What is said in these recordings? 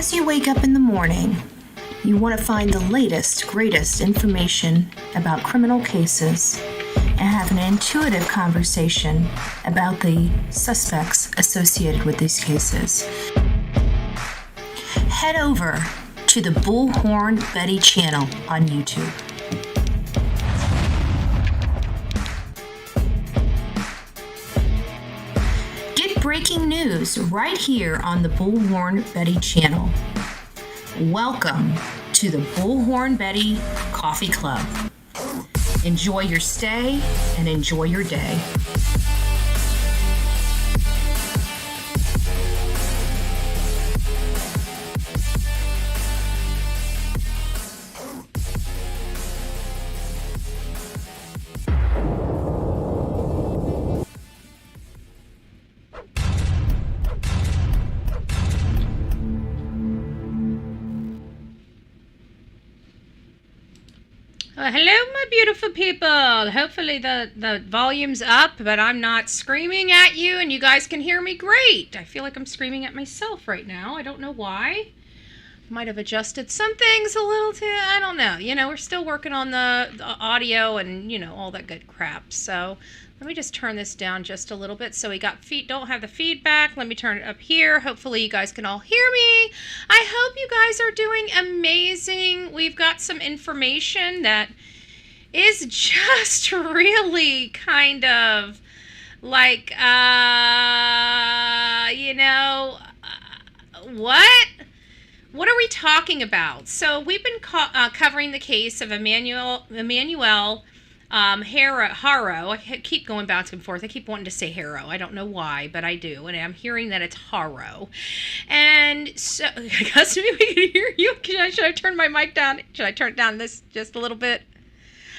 As you wake up in the morning, you want to find the latest, greatest information about criminal cases and have an intuitive conversation about the suspects associated with these cases. Head over to the Bullhorn Betty channel on YouTube. Get breaking news right here on the Bullhorn Betty channel. Welcome to the Bullhorn Betty Coffee Club. Enjoy your stay and enjoy your day. Hello, my beautiful people. Hopefully the volume's up, but I'm not screaming at you and you guys can hear me great. I feel like I'm screaming at myself right now. I don't know why. Might have adjusted some things a little too. I don't know. We're still working on the audio and, all that good crap. So let me just turn this down just a little bit so we don't have the feedback. Let me turn it up here. Hopefully you guys can all hear me. I hope you guys are doing amazing. We've got some information that is just really kind of like, what? What are we talking about? So we've been covering the case of Emmanuel Haro. I keep going back and forth. I keep wanting to say Haro. I don't know why, but I do. And I'm hearing that it's Haro. And so, I guess maybe we can hear you. Should I turn my mic down? Should I turn down this just a little bit?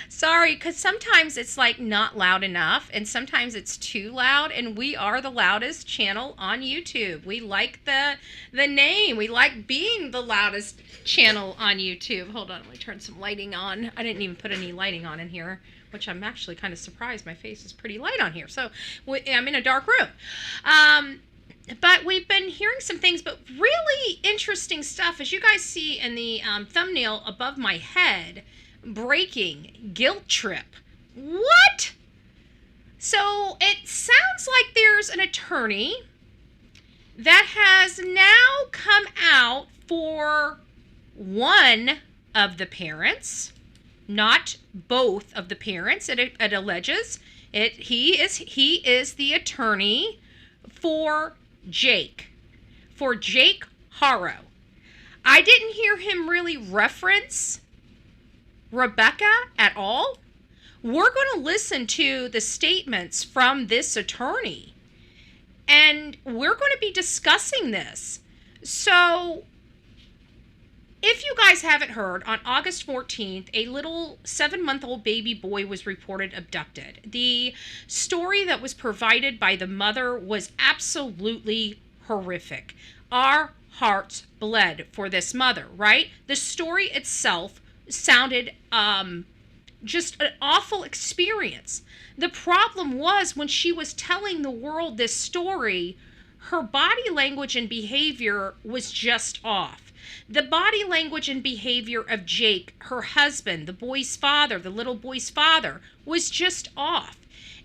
Sorry, because sometimes it's like not loud enough and sometimes it's too loud, and we are the loudest channel on YouTube. We like the name. We like being the loudest channel on YouTube. Hold on, let me turn some lighting on. I didn't even put any lighting on in here, which I'm actually kind of surprised. My face is pretty light on here. So I'm in a dark room. But we've been hearing some things, but really interesting stuff. As you guys see in the thumbnail above my head, breaking guilt trip. What? So it sounds like there's an attorney that has now come out for one of the parents, not both of the parents. It alleges he is the attorney for Jake Haro. I didn't hear him really reference Rebecca at all. We're going to listen to the statements from this attorney, and we're going to be discussing this. So, if you guys haven't heard, on August 14th, a little 7-month-old baby boy was reported abducted. The story that was provided by the mother was absolutely horrific. Our hearts bled for this mother, right? The story itself sounded just an awful experience. The problem was when she was telling the world this story, her body language and behavior was just off. The body language and behavior of Jake, her husband, the little boy's father, was just off.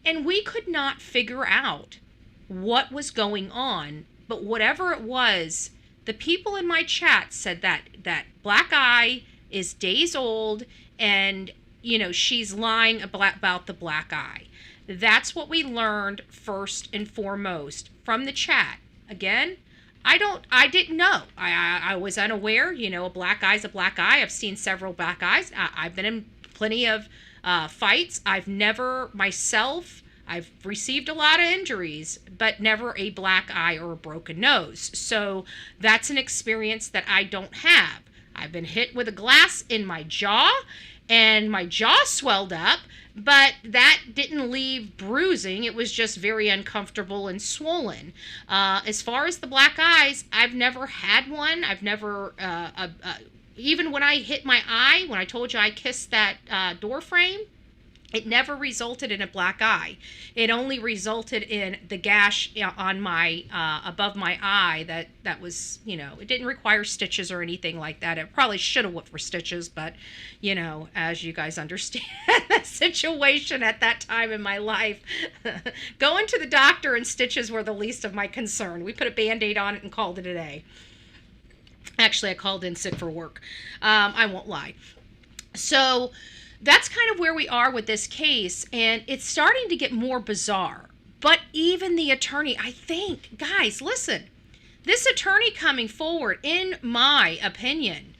And we could not figure out what was going on, but whatever it was, the people in my chat said that black eye is days old, and she's lying about the black eye. That's what we learned first and foremost from the chat. Again, I didn't know. I was unaware. A black eye's a black eye. I've seen several black eyes. I've been in plenty of fights. I've received a lot of injuries, but never a black eye or a broken nose. So that's an experience that I don't have. I've been hit with a glass in my jaw, and my jaw swelled up, but that didn't leave bruising. It was just very uncomfortable and swollen. As far as the black eyes, I've never had one. I've never, even when I hit my eye, when I told you I kissed that door frame, It never resulted in a black eye. It only resulted in the gash on my above my eye that was, it didn't require stitches or anything like that. It probably should have went for stitches, but as you guys understand the situation at that time in my life, going to the doctor and stitches were the least of my concern. We put a Band-Aid on it and called it a day. Actually, I called in sick for work. I won't lie. So that's kind of where we are with this case, and it's starting to get more bizarre. But even the attorney, I think, guys, listen, this attorney coming forward, in my opinion,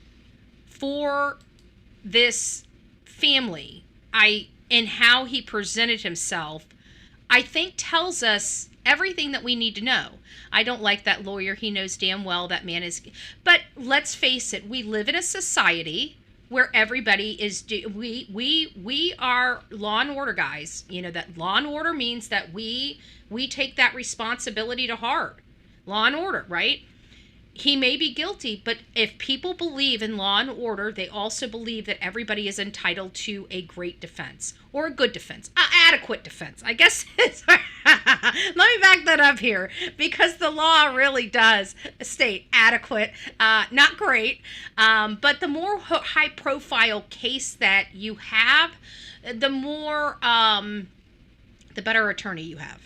for this family, and how he presented himself, I think tells us everything that we need to know. I don't like that lawyer. He knows damn well that man is, but let's face it, we live in a society where everybody is we are law and order guys. That law and order means that we take that responsibility to heart. Law and order, right? He may be guilty, but if people believe in law and order, they also believe that everybody is entitled to a great defense, or a good defense, adequate defense. I guess let me back that up here, because the law really does state adequate, not great, but the more high profile case that you have, the more, the better attorney you have.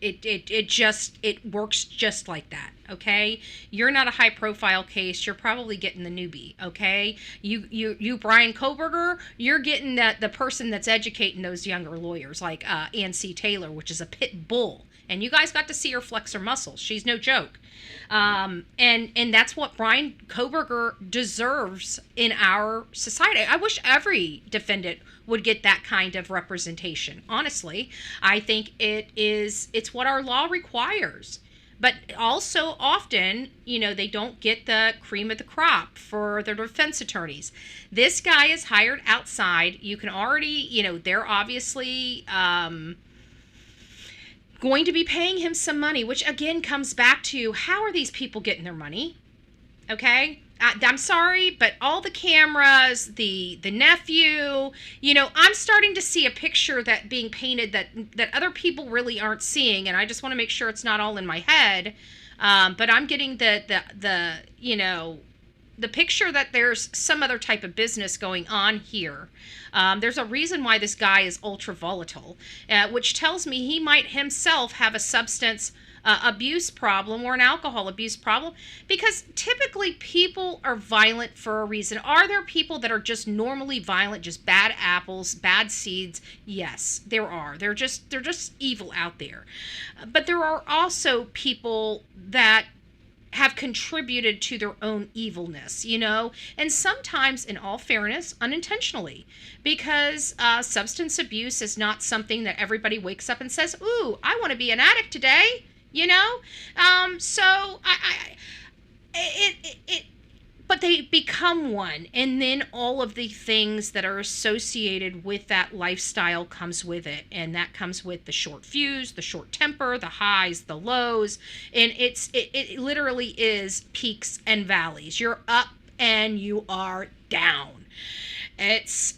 It works just like that, okay? You're not a high profile case. You're probably getting the newbie, okay? You Brian Koberger, you're getting the person that's educating those younger lawyers, like Ann C. Taylor, which is a pit bull. And you guys got to see her flex her muscles. She's no joke. And that's what Brian Koberger deserves in our society. I wish every defendant would get that kind of representation. Honestly, I think it's what our law requires. But also often, they don't get the cream of the crop for their defense attorneys. This guy is hired outside. You can already, they're obviously going to be paying him some money, which again comes back to, how are these people getting their money? Okay? I'm sorry, but all the cameras, the nephew, I'm starting to see a picture that being painted that other people really aren't seeing, and I just want to make sure it's not all in my head. But I'm getting the picture that there's some other type of business going on here. There's a reason why this guy is ultra volatile, which tells me he might himself have a substance abuse problem or an alcohol abuse problem, because typically people are violent for a reason. Are there people that are just normally violent, just bad apples, bad seeds? Yes, there are. They're just evil out there. But there are also people that have contributed to their own evilness, and sometimes, in all fairness, unintentionally, because substance abuse is not something that everybody wakes up and says, ooh, I want to be an addict today. So but they become one, and then all of the things that are associated with that lifestyle comes with it, and that comes with the short fuse, the short temper, the highs, the lows, and it literally is peaks and valleys. You're up and you are down. It's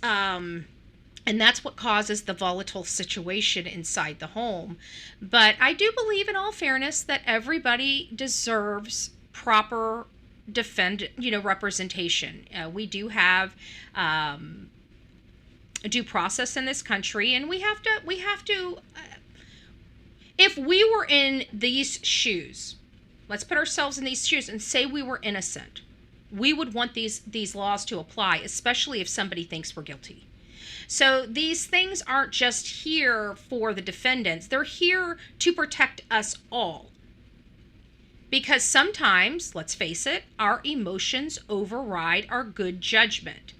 and that's what causes the volatile situation inside the home. But I do believe, in all fairness, that everybody deserves proper representation. We do have due process in this country, and we have to if we were in these shoes, let's put ourselves in these shoes and say we were innocent, we would want these laws to apply, especially if somebody thinks we're guilty. So these things aren't just here for the defendants. They're here to protect us all. Because sometimes, let's face it, our emotions override our good judgment.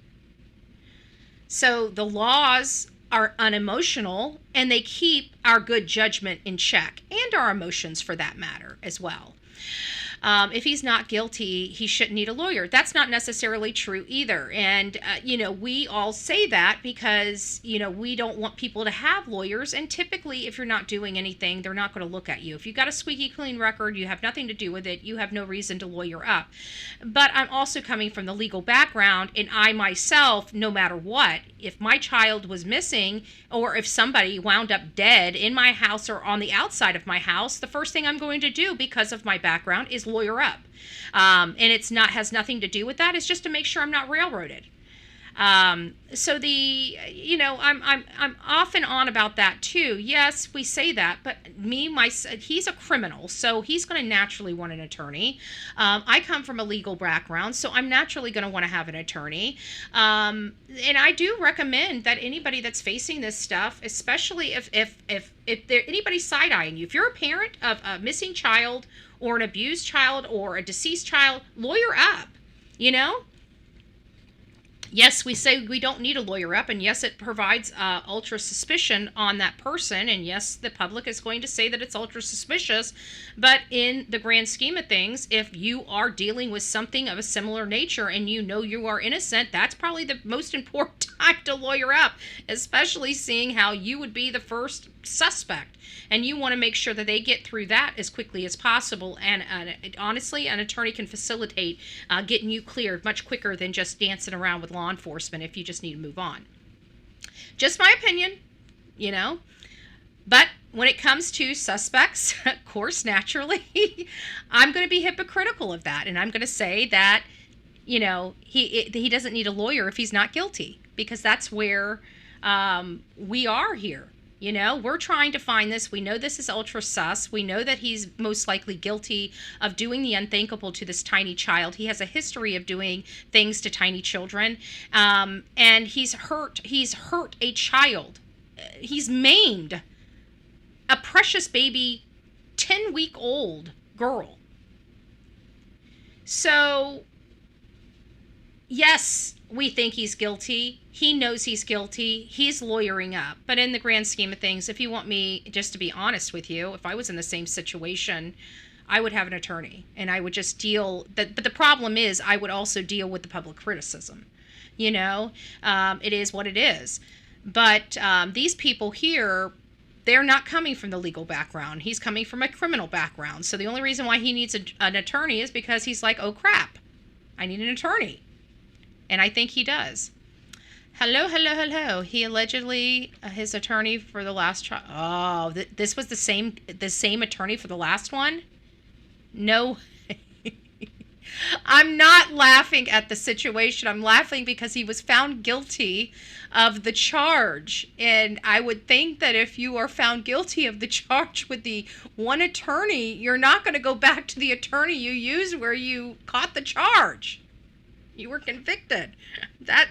So the laws are unemotional, and they keep our good judgment in check, and our emotions for that matter as well. If he's not guilty, he shouldn't need a lawyer. That's not necessarily true either. And, we all say that because, we don't want people to have lawyers. And typically, if you're not doing anything, they're not going to look at you. If you've got a squeaky clean record, you have nothing to do with it, you have no reason to lawyer up. But I'm also coming from the legal background, and I myself, no matter what, if my child was missing or if somebody wound up dead in my house or on the outside of my house, the first thing I'm going to do because of my background is lawyer up. And has nothing to do with that. It's just to make sure I'm not railroaded. I'm often on about that too. Yes, we say that, but he's a criminal, so he's going to naturally want an attorney. I come from a legal background, so I'm naturally going to want to have an attorney. And I do recommend that anybody that's facing this stuff, especially if there anybody's side-eyeing you, if you're a parent of a missing child or an abused child or a deceased child, lawyer up, Yes, we say we don't need a lawyer up, and yes, it provides ultra suspicion on that person, and yes, the public is going to say that it's ultra suspicious, but in the grand scheme of things, if you are dealing with something of a similar nature and you are innocent, that's probably the most important time to lawyer up, especially seeing how you would be the first suspect. And you want to make sure that they get through that as quickly as possible. And honestly, an attorney can facilitate getting you cleared much quicker than just dancing around with law enforcement if you just need to move on. Just my opinion, But when it comes to suspects, of course, naturally, I'm going to be hypocritical of that. And I'm going to say that, he doesn't need a lawyer if he's not guilty, because that's where we are here. We're trying to find this. We know this is ultra sus. We know that he's most likely guilty of doing the unthinkable to this tiny child. He has a history of doing things to tiny children. And he's hurt a child. He's maimed a precious baby, 10-week-old girl. So, yes, we think he's guilty. He knows he's guilty. He's lawyering up. But in the grand scheme of things, if you want me just to be honest with you, if I was in the same situation, I would have an attorney and I would just deal. But the problem is I would also deal with the public criticism. It is what it is. But these people here, they're not coming from the legal background. He's coming from a criminal background. So the only reason why he needs an attorney is because he's like, oh, crap, I need an attorney. And I think he does. Hello. He allegedly, his attorney for the last trial. Oh, this was the same attorney for the last one? No. I'm not laughing at the situation. I'm laughing because he was found guilty of the charge. And I would think that if you are found guilty of the charge with the one attorney, you're not going to go back to the attorney you used where you caught the charge. You were convicted. That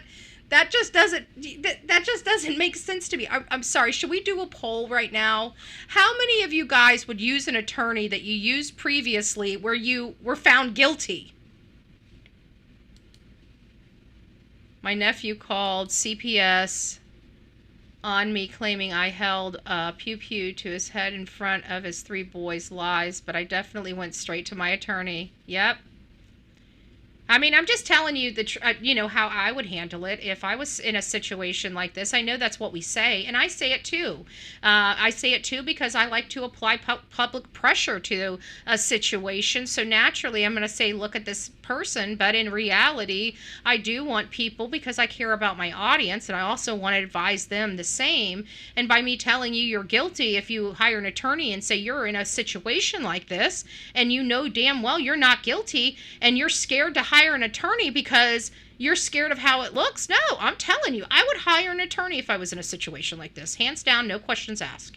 just doesn't make sense to me. I'm sorry. Should we do a poll right now? How many of you guys would use an attorney that you used previously where you were found guilty? My nephew called CPS on me claiming I held a pew-pew to his head in front of his 3 boys. Lies, but I definitely went straight to my attorney. Yep. I mean, I'm just telling you how I would handle it if I was in a situation like this. I know that's what we say, and I say it too. I say it too because I like to apply public pressure to a situation. So naturally, I'm going to say, look at this person. But in reality, I do want people, because I care about my audience, and I also want to advise them the same. And by me telling you you're guilty, if you hire an attorney and say you're in a situation like this, and you know damn well you're not guilty, and you're scared to hire an attorney because you're scared of how it looks. No, I'm telling you, I would hire an attorney if I was in a situation like this. Hands down, no questions asked.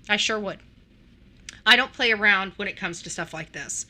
I sure would. I don't play around when it comes to stuff like this,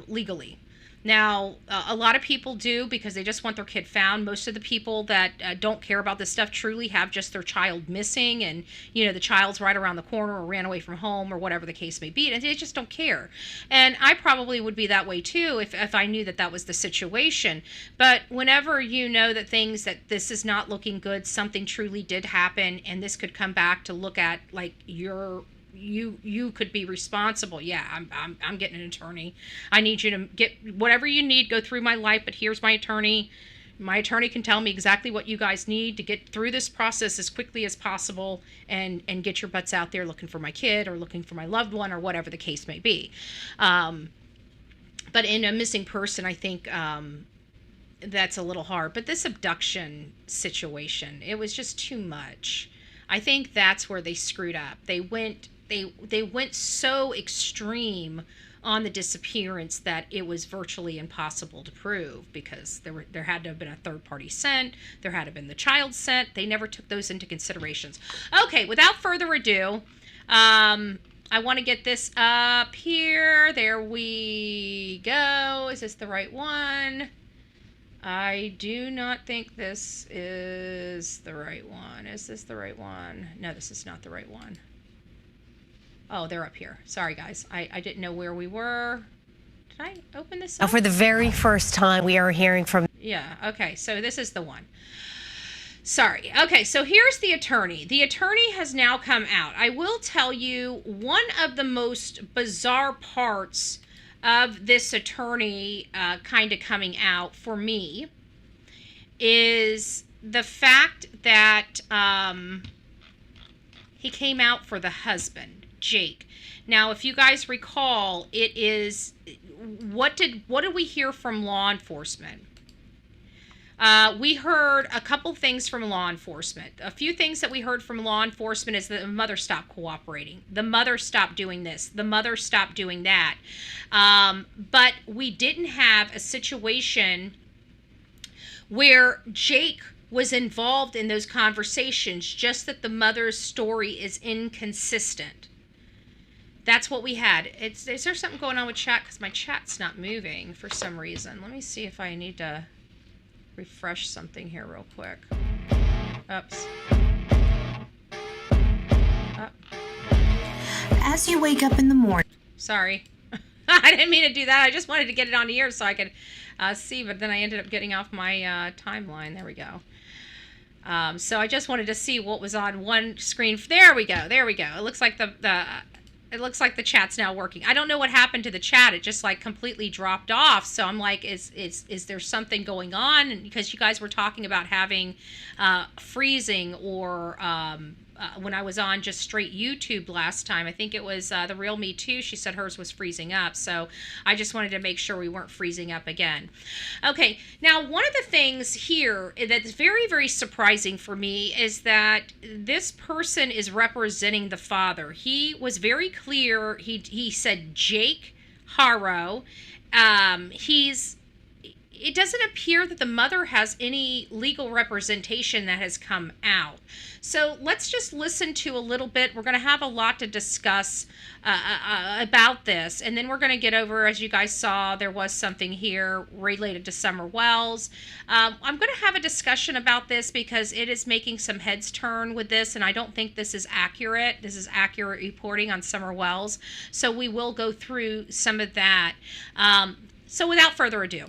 legally. Now, a lot of people do because they just want their kid found. Most of the people that don't care about this stuff truly have just their child missing, and the child's right around the corner or ran away from home or whatever the case may be, and they just don't care. And I probably would be that way too if I knew that was the situation. But whenever you know that this is not looking good, something truly did happen, and this could come back to look at like your you could be responsible. Yeah, I'm getting an attorney. I need you to get whatever you need, go through my life, but here's my attorney. My attorney can tell me exactly what you guys need to get through this process as quickly as possible and get your butts out there looking for my kid or looking for my loved one or whatever the case may be. But in a missing person, I think that's a little hard. But this abduction situation, it was just too much. I think that's where they screwed up. They went so extreme on the disappearance that it was virtually impossible to prove, because there had to have been a third party sent, there had to have been the child sent. They never took those into considerations. Okay, without further ado, I want to get this up here. There we go. Is this the right one? I do not think this is the right one. Is this the right one? No, this is not the right one. Oh, they're up here. Sorry, guys. I didn't know where we were. Did I open this up? For the very first time, we are hearing from... Yeah, okay. So this is the one. Sorry. Okay, so here's the attorney. The attorney has now come out. I will tell you, one of the most bizarre parts of this attorney kind of coming out for me is the fact that he came out for the husband, Jake. Now, if you guys recall, it is what did we hear from law enforcement? We heard a couple things from law enforcement. A few things that we heard from law enforcement is that the mother stopped cooperating. The mother stopped doing this. The mother stopped doing that. But we didn't have a situation where Jake was involved in those conversations, just that the mother's story is inconsistent. That's what we had. Is there something going on with chat? Because my chat's not moving for some reason. Let me see if I need to refresh something here real quick. Oops. As you wake up in the morning. Sorry. I didn't mean to do that. I just wanted to get it on the air so I could see, but then I ended up getting off my timeline. There we go. So I just wanted to see what was on one screen. There we go. There we go. It looks like it looks like the chat's now working. I don't know what happened to the chat. It just like completely dropped off. So I'm like, is there something going on? And because you guys were talking about having freezing or when I was on just straight YouTube last time, I think it was The Real Me Too. She said hers was freezing up. So I just wanted to make sure we weren't freezing up again. Okay, now one of the things here that's very, very surprising for me is that this person is representing the father. He was very clear. He said Jake Haro. It doesn't appear that the mother has any legal representation that has come out. So let's just listen to a little bit. We're going to have a lot to discuss about this. And then we're going to get over, as you guys saw, there was something here related to Summer Wells. I'm going to have a discussion about this because it is making some heads turn with this, and I don't think this is accurate. This is accurate reporting on Summer Wells. So we will go through some of that. So without further ado.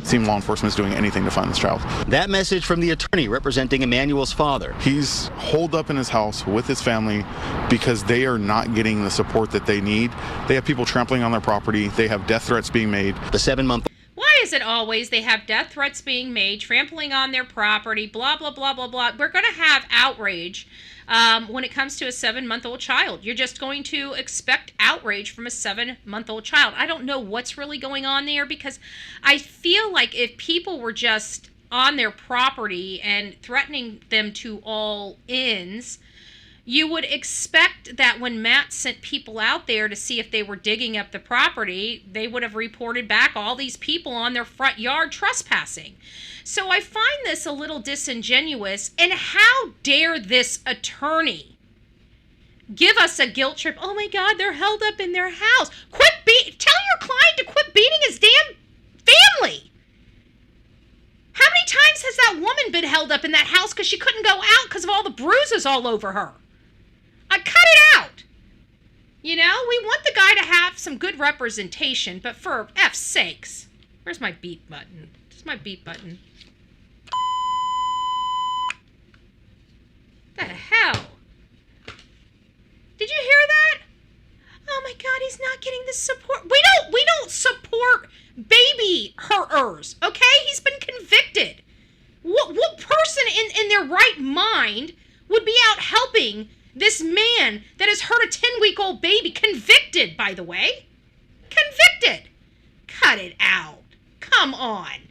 Seem law enforcement is doing anything to find this child. That message from the attorney representing Emmanuel's father. He's holed up in his house with his family because they are not getting the support that they need. They have people trampling on their property. They have death threats being made. The 7-month. Why is it always they have death threats being made, trampling on their property, blah, blah, blah, blah, blah. We're going to have outrage when it comes to a 7-month-old child. You're just going to expect outrage from a 7-month-old child. I don't know what's really going on there, because I feel like if people were just on their property and threatening them to all ends, you would expect that when Matt sent people out there to see if they were digging up the property, they would have reported back all these people on their front yard trespassing. So I find this a little disingenuous. And how dare this attorney give us a guilt trip? Oh my God, they're held up in their house. Tell your client to quit beating his damn family. How many times has that woman been held up in that house because she couldn't go out because of all the bruises all over her? I cut it out. You know, we want the guy to have some good representation, but for F's sakes. Where's my beep button? Where's my beep button? The hell? Did you hear is not getting the support. We don't support baby hurters, okay? He's been convicted. What person in their right mind would be out helping this man that has hurt a 10-week-old baby? Convicted, by the way. Convicted. Cut it out. Come on.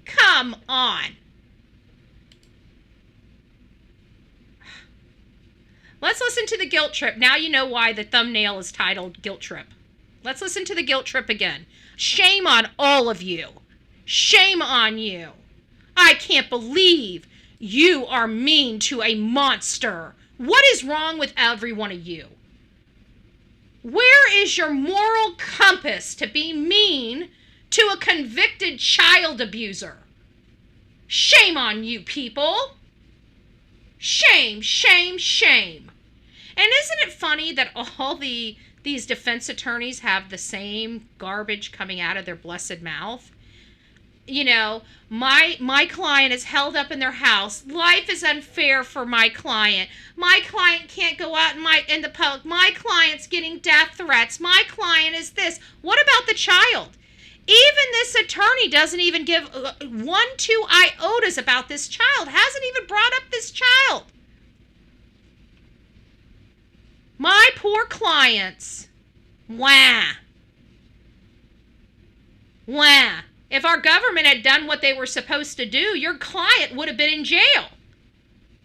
Come on. Let's listen to the guilt trip. Now you know why the thumbnail is titled Guilt Trip. Let's listen to the guilt trip again. Shame on all of you. Shame on you. I can't believe you are mean to a monster. What is wrong with every one of you? Where is your moral compass to be mean to a convicted child abuser? Shame on you people. Shame, shame, shame. And isn't it funny that all these defense attorneys have the same garbage coming out of their blessed mouth? You know, my client is held up in their house. Life is unfair for my client. My client can't go out in the public. My client's getting death threats. My client is this. What about the child? Even this attorney doesn't even give 2 iotas about this child. Hasn't even brought up this child. My poor clients. Wah. Wah. If our government had done what they were supposed to do, your client would have been in jail.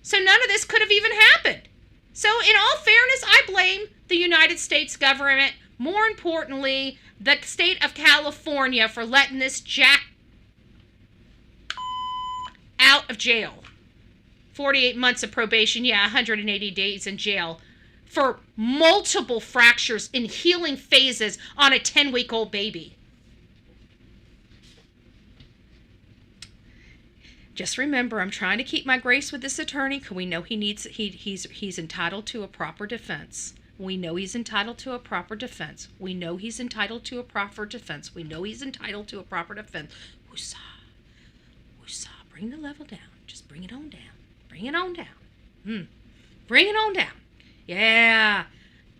So none of this could have even happened. So in all fairness, I blame the United States government. More importantly, the state of California for letting this jack out of jail. 48 months of probation, 180 days in jail for multiple fractures in healing phases on a 10-week-old baby. Just remember, I'm trying to keep my grace with this attorney because we know he's entitled to a proper defense. We know he's entitled to a proper defense. We know he's entitled to a proper defense. We know he's entitled to a proper defense. Woosah. Woosah. Bring the level down. Just bring it on down. Bring it on down. Bring it on down. Yeah.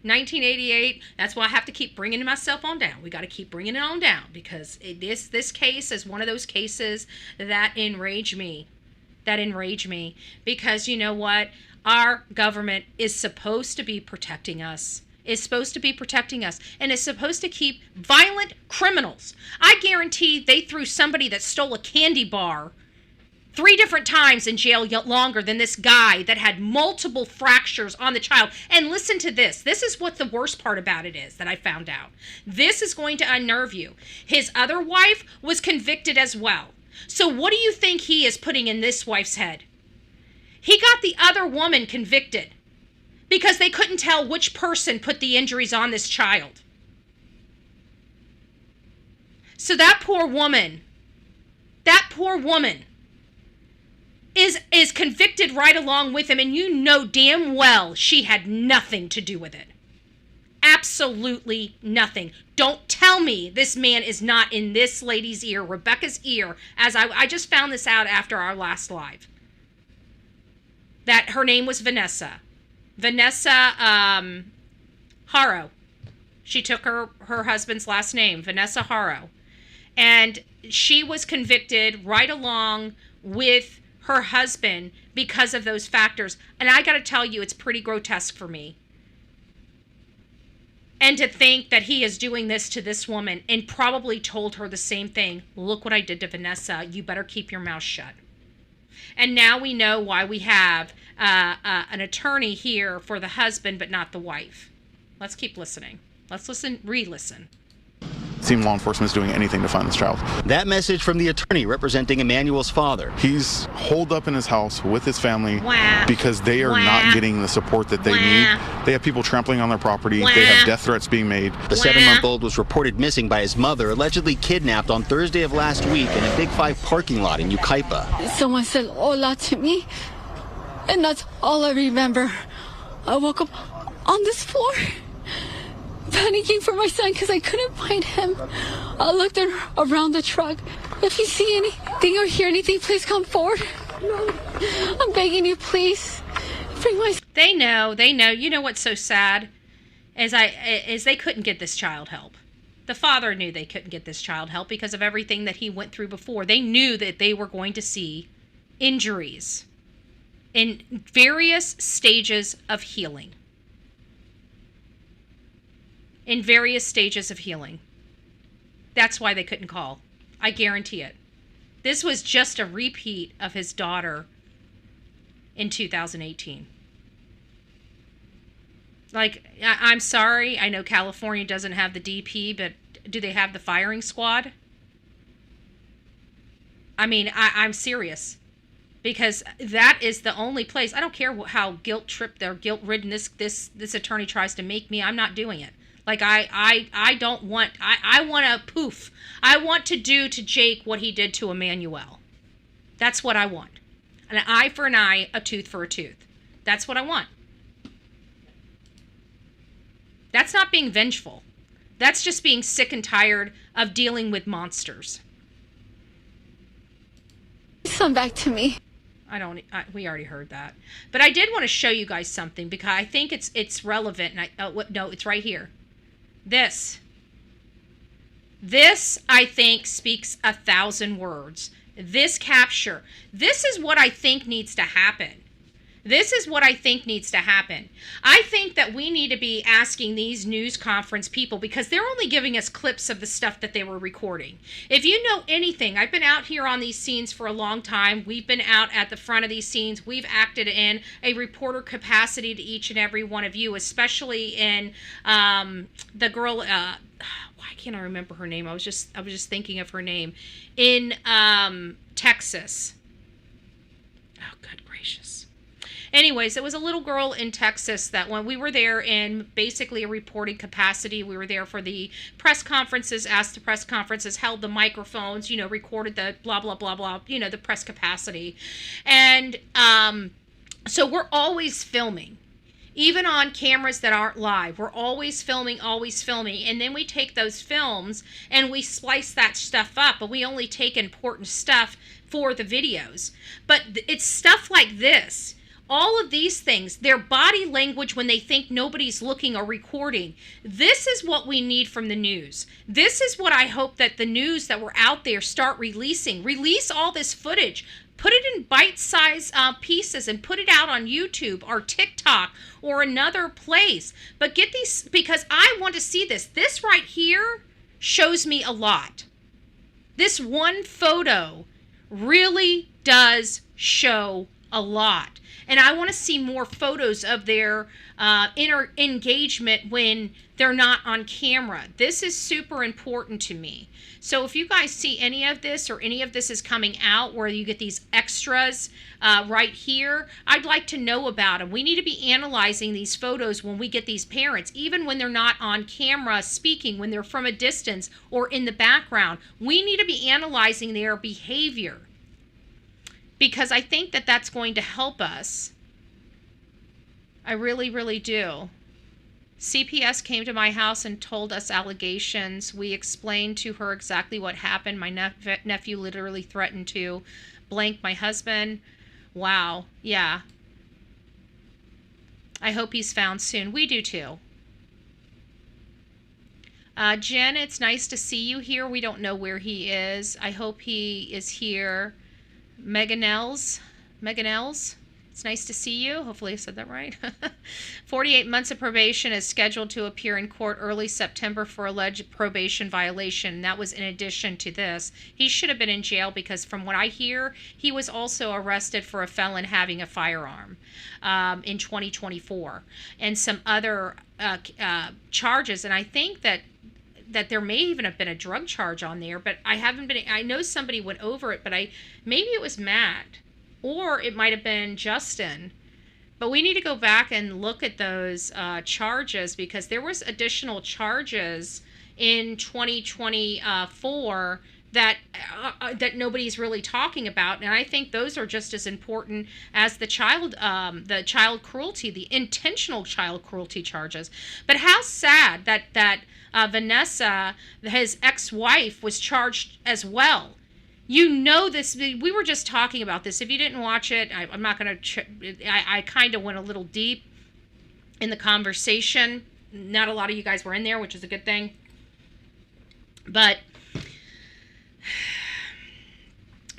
1988. That's why I have to keep bringing myself on down. We got to keep bringing it on down because this case is one of those cases that enrage me. That enrage me because you know what? Our government is supposed to be protecting us. Is supposed to be protecting us and is supposed to keep violent criminals. I guarantee they threw somebody that stole a candy bar 3 different times in jail longer than this guy that had multiple fractures on the child. And listen to this. This is what the worst part about it is that I found out. This is going to unnerve you. His other wife was convicted as well. So what do you think he is putting in this wife's head? He got the other woman convicted because they couldn't tell which person put the injuries on this child. So that poor woman is convicted right along with him, and you know damn well she had nothing to do with it. Absolutely nothing. Don't tell me this man is not in this lady's ear, Rebecca's ear, as I just found this out after our last live. That her name was Vanessa. Vanessa Haro. She took her husband's last name, Vanessa Haro. And she was convicted right along with her husband because of those factors. And I got to tell you, it's pretty grotesque for me. And to think that he is doing this to this woman and probably told her the same thing. Look what I did to Vanessa. You better keep your mouth shut. And now we know why we have an attorney here for the husband, but not the wife. Let's keep listening. Let's listen, re-listen. Seem law enforcement is doing anything to find this child. That message from the attorney representing Emmanuel's father. He's holed up in his house with his family Wah. because they are Wah. not getting the support that they Wah. need. They have people trampling on their property. Wah. They have death threats being made. The 7-month-old was reported missing by his mother, allegedly kidnapped on Thursday of last week in a Big 5 parking lot in Yucaipa. Someone said hola to me, and that's all I remember. I woke up on this floor, panicking for my son because I couldn't find him. I looked around the truck. If you see anything or hear anything, please come forward. I'm begging you, please. Bring my... They know. You know what's so sad? is they couldn't get this child help. The father knew they couldn't get this child help because of everything that he went through before. They knew that they were going to see injuries in various stages of healing. In various stages of healing. That's why they couldn't call. I guarantee it. This was just a repeat of his daughter in 2018. Like, I'm sorry, I know California doesn't have the DP, but do they have the firing squad? I mean, I'm serious. Because that is the only place. I don't care how guilt-tripped or guilt-ridden this attorney tries to make me. I'm not doing it. Like, I don't want... I want to poof. I want to do to Jake what he did to Emmanuel. That's what I want. An eye for an eye, a tooth for a tooth. That's what I want. That's not being vengeful. That's just being sick and tired of dealing with monsters. Come back to me. We already heard that. But I did want to show you guys something because I think it's relevant. And no, it's right here. This, I think, speaks 1,000 words. This capture. This is what I think needs to happen. This is what I think needs to happen. I think that we need to be asking these news conference people, because they're only giving us clips of the stuff that they were recording. If you know anything, I've been out here on these scenes for a long time. We've been out at the front of these scenes. We've acted in a reporter capacity to each and every one of you, especially in the girl, why can't I remember her name? I was just thinking of her name. In Texas. Oh, good gracious. Anyways, it was a little girl in Texas that when we were there in basically a reporting capacity, we were there for the press conferences, asked the press conferences, held the microphones, recorded the blah, blah, blah, blah, the press capacity. And so we're always filming. Even on cameras that aren't live, we're always filming. And then we take those films and we splice that stuff up, but we only take important stuff for the videos. But it's stuff like this. All of these things, their body language when they think nobody's looking or recording. This is what we need from the news. This is what I hope that the news that were out there start releasing. Release all this footage. Put it in bite-sized pieces and put it out on YouTube or TikTok or another place. But get these, because I want to see this. This right here shows me a lot. This one photo really does show a lot. And I want to see more photos of their inner engagement when they're not on camera. This is super important to me. So if you guys see any of this or any of this is coming out where you get these extras right here, I'd like to know about them. We need to be analyzing these photos when we get these parents, even when they're not on camera speaking, when they're from a distance or in the background. We need to be analyzing their behavior, because I think that that's going to help us. I really, really do. CPS came to my house and told us allegations. We explained to her exactly what happened. My nephew literally threatened to blank my husband. Wow. Yeah. I hope he's found soon. We do too. Jen, it's nice to see you here. We don't know where he is. I hope he is here. Meganels, it's nice to see you. Hopefully I said that right. 48 months of probation is scheduled to appear in court early September for alleged probation violation. That was in addition to this. He should have been in jail because from what I hear, he was also arrested for a felon having a firearm in 2024 and some other charges. And I think that there may even have been a drug charge on there, but I know somebody went over it, but maybe it was Matt, or it might have been Justin. But we need to go back and look at those charges, because there was additional charges in 2024 that nobody's really talking about, and I think those are just as important as the child cruelty, the intentional child cruelty charges. But how sad that Vanessa, his ex-wife, was charged as well. You know this. We were just talking about this. If you didn't watch it, I'm not going to. I kind of went a little deep in the conversation not a lot of you guys were in there, which is a good thing. But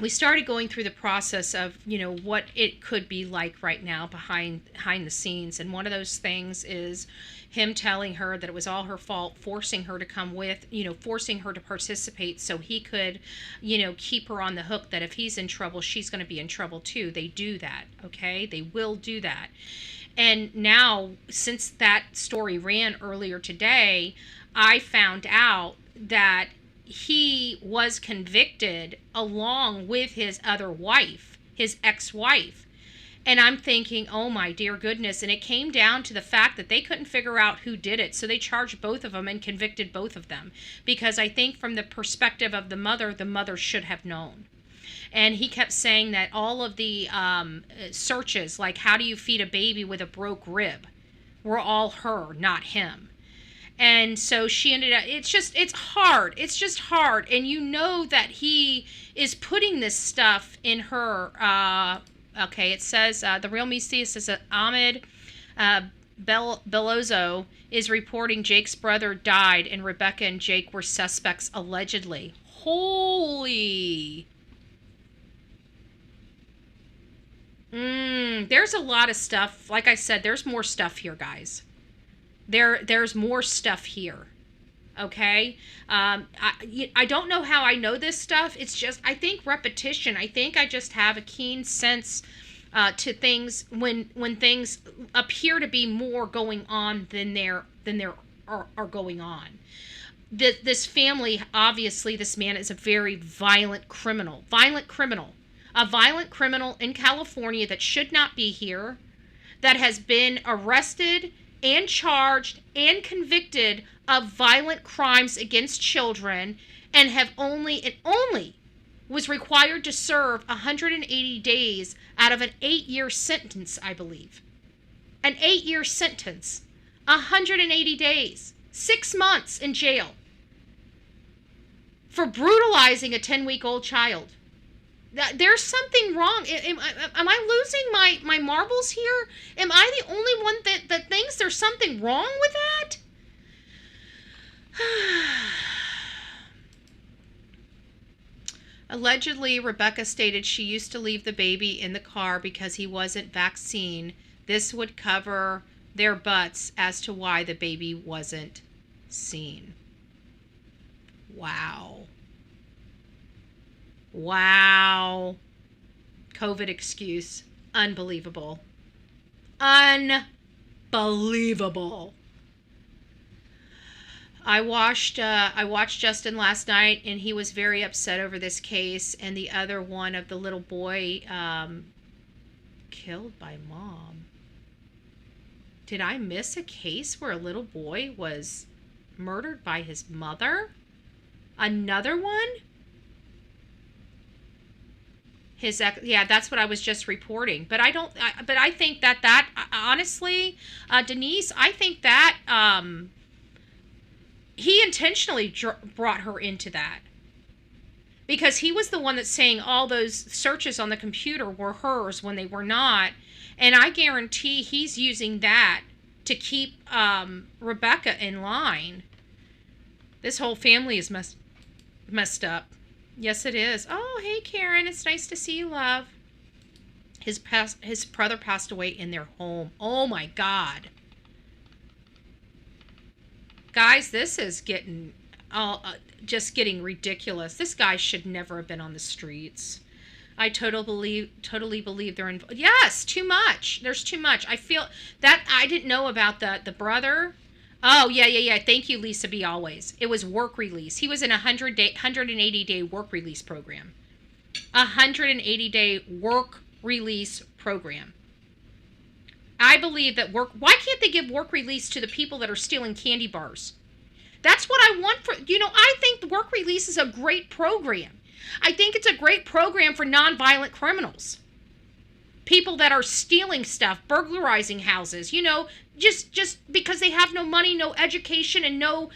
we started going through the process of, what it could be like right now behind the scenes. And one of those things is him telling her that it was all her fault, forcing her to come with, forcing her to participate so he could, keep her on the hook that if he's in trouble, she's going to be in trouble too. They do that, okay? They will do that. And now, since that story ran earlier today, I found out that he was convicted along with his other wife, his ex-wife. And I'm thinking, oh my dear goodness. And it came down to the fact that they couldn't figure out who did it. So they charged both of them and convicted both of them. Because I think from the perspective of the mother should have known. And he kept saying that all of the searches, like how do you feed a baby with a broke rib, were all her, not him. And so she ended up, it's hard. It's just hard. And that he is putting this stuff in her. Okay, it says, the Real Me says that Ahmed Bellozo is reporting Jake's brother died and Rebecca and Jake were suspects allegedly. Holy. There's a lot of stuff. Like I said, there's more stuff here, guys. There's more stuff here. Okay? I don't know how I know this stuff. It's just, I think repetition. I think I just have a keen sense to things when things appear to be more going on than there are going on. This family, obviously, this man is a very violent criminal. A violent criminal in California that should not be here, that has been arrested and charged and convicted of violent crimes against children, and only was required to serve 180 days out of an 8-year sentence, I believe. An 8-year sentence. 180 days. 6 months in jail. For brutalizing a 10-week-old child. There's something wrong. Am I losing my marbles here? Am I the only one that thinks there's something wrong with that? Allegedly, Rebecca stated she used to leave the baby in the car because he wasn't vaccinated. This would cover their butts as to why the baby wasn't seen. Wow. COVID excuse. Unbelievable. I watched Justin last night, and he was very upset over this case, and the other one of the little boy killed by mom. Did I miss a case where a little boy was murdered by his mother? Another one? Yeah, that's what I was just reporting. But I think that honestly, Denise, I think that he intentionally brought her into that. Because he was the one that's saying all those searches on the computer were hers when they were not. And I guarantee he's using that to keep Rebecca in line. This whole family is messed up. Yes, it is. Oh, hey, Karen. It's nice to see you, love. His brother passed away in their home. Oh, my God. Guys, this is getting just getting ridiculous. This guy should never have been on the streets. I totally believe they're involved. Yes, too much. There's too much. I feel that I didn't know about the brother. Oh, yeah. Thank you, Lisa B. Always. It was work release. He was in a 180-day work release program. 180-day work release program. I believe that why can't they give work release to the people that are stealing candy bars? That's what I want for, I think the work release is a great program. I think it's a great program for nonviolent criminals. People that are stealing stuff, burglarizing houses, just because they have no money, no education, and no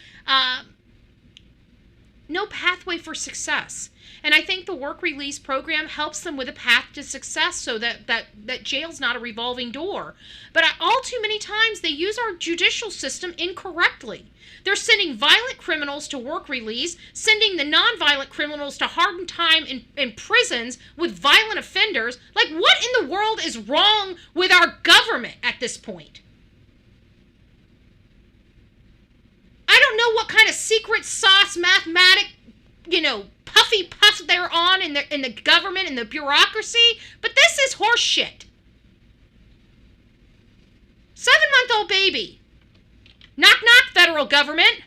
pathway for success. And I think the work release program helps them with a path to success so that jail's not a revolving door. But all too many times they use our judicial system incorrectly. They're sending violent criminals to work release, sending the non-violent criminals to hardened time in prisons with violent offenders. Like, what in the world is wrong with our government at this point? I don't know what kind of secret sauce mathematic, puffy puff they're on in the government and the bureaucracy, but this is horse shit. 7-month-old baby. Knock, knock, federal government.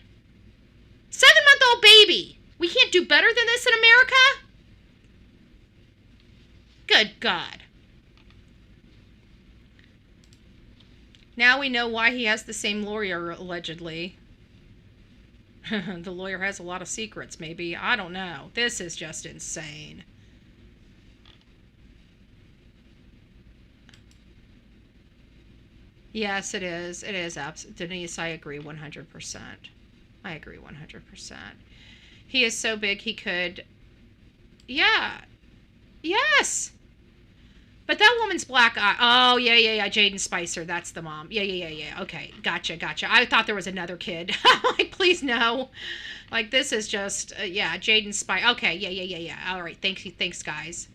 7-month-old baby. We can't do better than this in America? Good God. Now we know why he has the same lawyer, allegedly. The lawyer has a lot of secrets, maybe. I don't know. This is just insane. Yes, it is. It is. Denise, I agree 100%. I agree 100%. He is so big he could... Yeah. Yes. But that woman's black eye... Oh, yeah. Jaden Spicer. That's the mom. Yeah. Okay. Gotcha. I thought there was another kid. Like, please, no. Like, this is just... Jaden Spicer. Okay. Yeah. All right. Thanks, guys.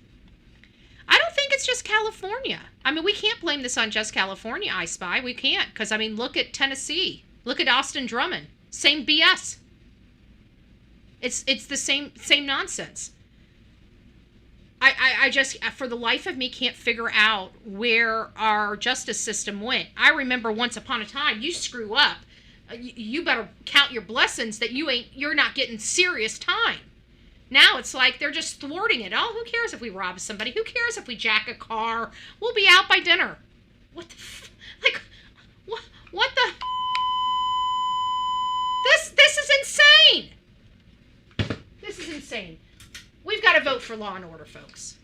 I don't think it's just California. I mean, we can't blame this on just California, I Spy. We can't. Because, I mean, look at Tennessee. Look at Austin Drummond. Same BS. It's the same nonsense. I just, for the life of me, can't figure out where our justice system went. I remember once upon a time, you screw up, you better count your blessings that you're not getting serious time. Now it's like they're just thwarting it. Oh, who cares if we rob somebody? Who cares if we jack a car? We'll be out by dinner. What the what the This is insane. This is insane. We've got to vote for law and order, folks.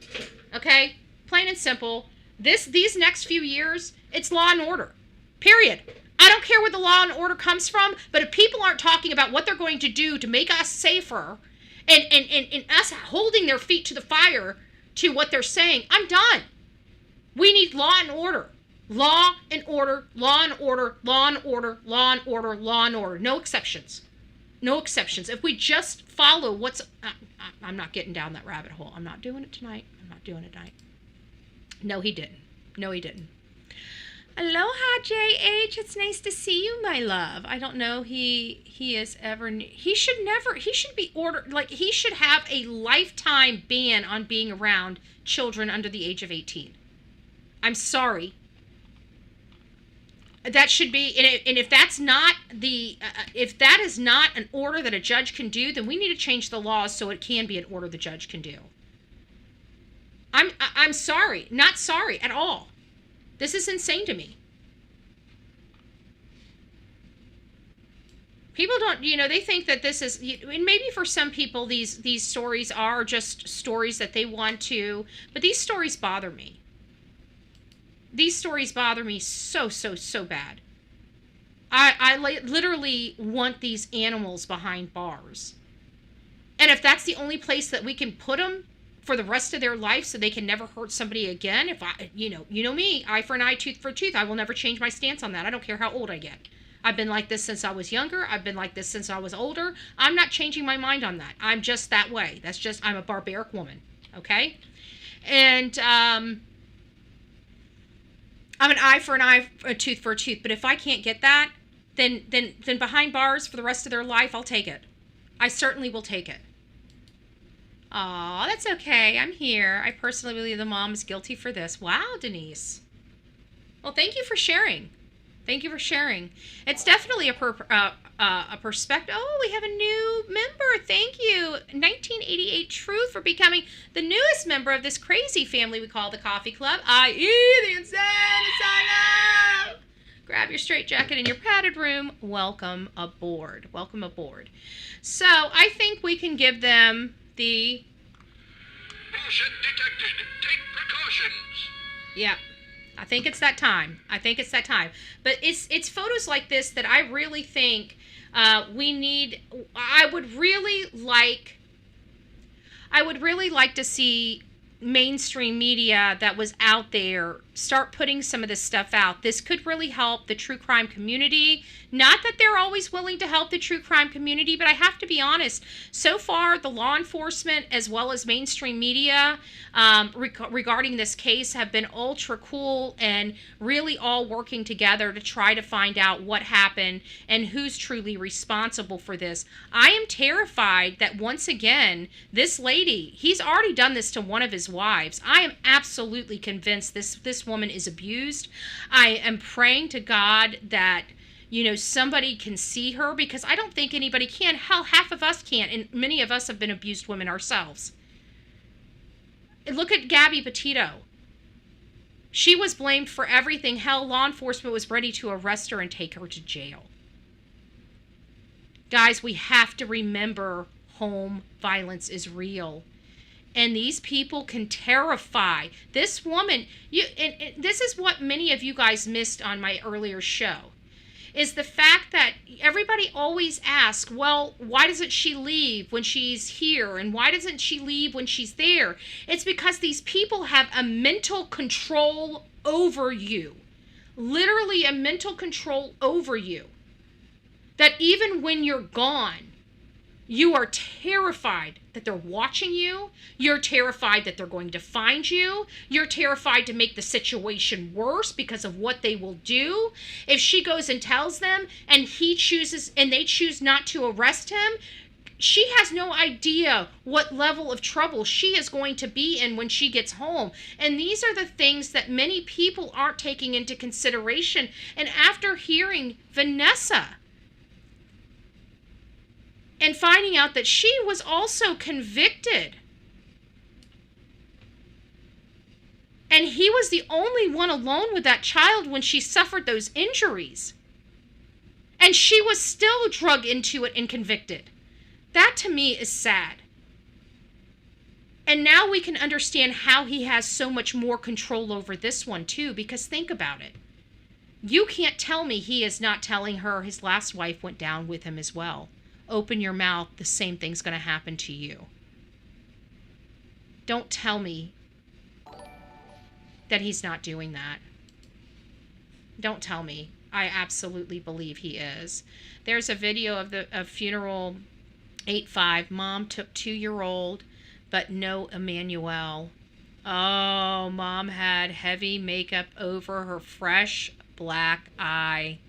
Okay? Plain and simple. These next few years, it's law and order. Period. I don't care where the law and order comes from, but if people aren't talking about what they're going to do to make us safer, and us holding their feet to the fire to what they're saying, I'm done. We need law and order. Law and order, law and order, law and order, law and order, law and order. No exceptions. No exceptions. If we just follow what's... I'm not getting down that rabbit hole. I'm not doing it tonight. No, he didn't. Aloha, JH. It's nice to see you, my love. I don't know he is ever... He should be ordered... Like, he should have a lifetime ban on being around children under the age of 18. I'm sorry. That should be... And if that's not the... if that is not an order that a judge can do, then we need to change the laws so it can be an order the judge can do. I'm sorry. Not sorry at all. This is insane to me. People don't, they think that this is, and maybe for some people these stories are just stories that they want to, but these stories bother me. These stories bother me so bad. I literally want these animals behind bars. And if that's the only place that we can put them for the rest of their life so they can never hurt somebody again, if I, you know me, eye for an eye, tooth for a tooth, I will never change my stance on that. I don't care how old I get. I've been like this since I was younger. I've been like this since I was older. I'm not changing my mind on that. I'm just that way. I'm a barbaric woman. Okay? And, I'm an eye for an eye, a tooth for a tooth. But if I can't get that, then behind bars for the rest of their life, I'll take it. I certainly will take it. Aw, that's okay. I'm here. I personally believe the mom is guilty for this. Wow, Denise. Well, thank you for sharing. It's definitely a perspective. Oh, we have a new member. Thank you. 1988 Truth for becoming the newest member of this crazy family we call the Coffee Club, i.e. the Insane Asylum. Grab your straitjacket in your padded room. Welcome aboard. So I think we can give them the... Bullshit detected. Take precautions. Yeah. I think it's that time. But it's photos like this that I really think we need. I I would really like to see mainstream media that was out there start putting some of this stuff out. This could really help the true crime community. Not that they're always willing to help the true crime community, but I have to be honest, so far the law enforcement as well as mainstream media regarding this case have been ultra cool and really all working together to try to find out what happened and who's truly responsible for this. I am terrified that once again, this lady, he's already done this to one of his wives. I am absolutely convinced this woman is abused. I am praying to God that, you know, somebody can see her, because I don't think anybody can. Hell, half of us can't, and many of us have been abused women ourselves. Look at Gabby Petito. She was blamed for everything. Hell, law enforcement was ready to arrest her and take her to jail. Guys, we have to remember home violence is real. And these people can terrify. This woman, and this is what many of you guys missed on my earlier show, is the fact that everybody always asks, well, why doesn't she leave when she's here? And why doesn't she leave when she's there? It's because these people have a mental control over you. Literally a mental control over you. That even when you're gone, you are terrified that they're watching you. You're terrified that they're going to find you. You're terrified to make the situation worse because of what they will do. If she goes and tells them and they choose not to arrest him, she has no idea what level of trouble she is going to be in when she gets home. And these are the things that many people aren't taking into consideration. And after hearing Vanessa and finding out that she was also convicted, and he was the only one alone with that child when she suffered those injuries, and she was still drug into it and convicted. That to me is sad. And now we can understand how he has so much more control over this one too, because think about it. You can't tell me he is not telling her his last wife went down with him as well. Open your mouth, the same thing's going to happen to you. Don't tell me that he's not doing that. Don't tell me. I absolutely believe he is. There's a video of funeral 8-5. Mom took 2-year-old, but no Emmanuel. Oh, mom had heavy makeup over her fresh black eye.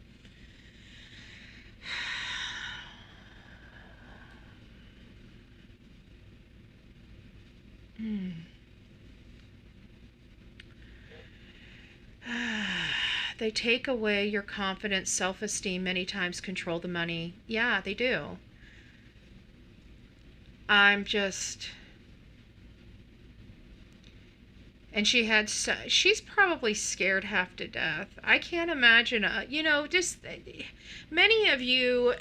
They take away your confidence, self-esteem, many times control the money. Yeah, they do. And she's probably scared half to death. I can't imagine, many of you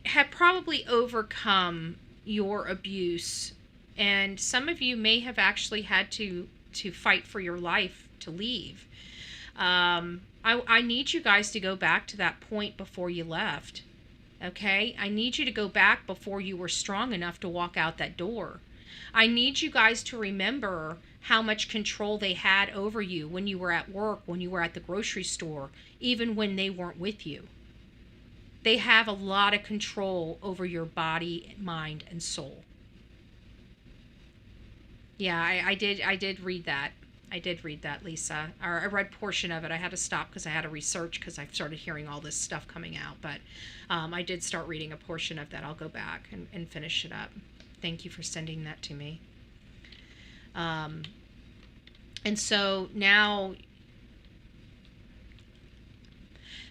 have probably overcome your abuse, and some of you may have actually had to fight for your life to leave. I need you guys to go back to that point before you left. Okay? I need you to go back before you were strong enough to walk out that door. I need you guys to remember how much control they had over you when you were at work, when you were at the grocery store, even when they weren't with you. They have a lot of control over your body, mind, and soul. Yeah, I did read that. I did read that, Lisa. Or I read a portion of it. I had to stop because I had to research because I started hearing all this stuff coming out. But I did start reading a portion of that. I'll go back and finish it up. Thank you for sending that to me. And so now,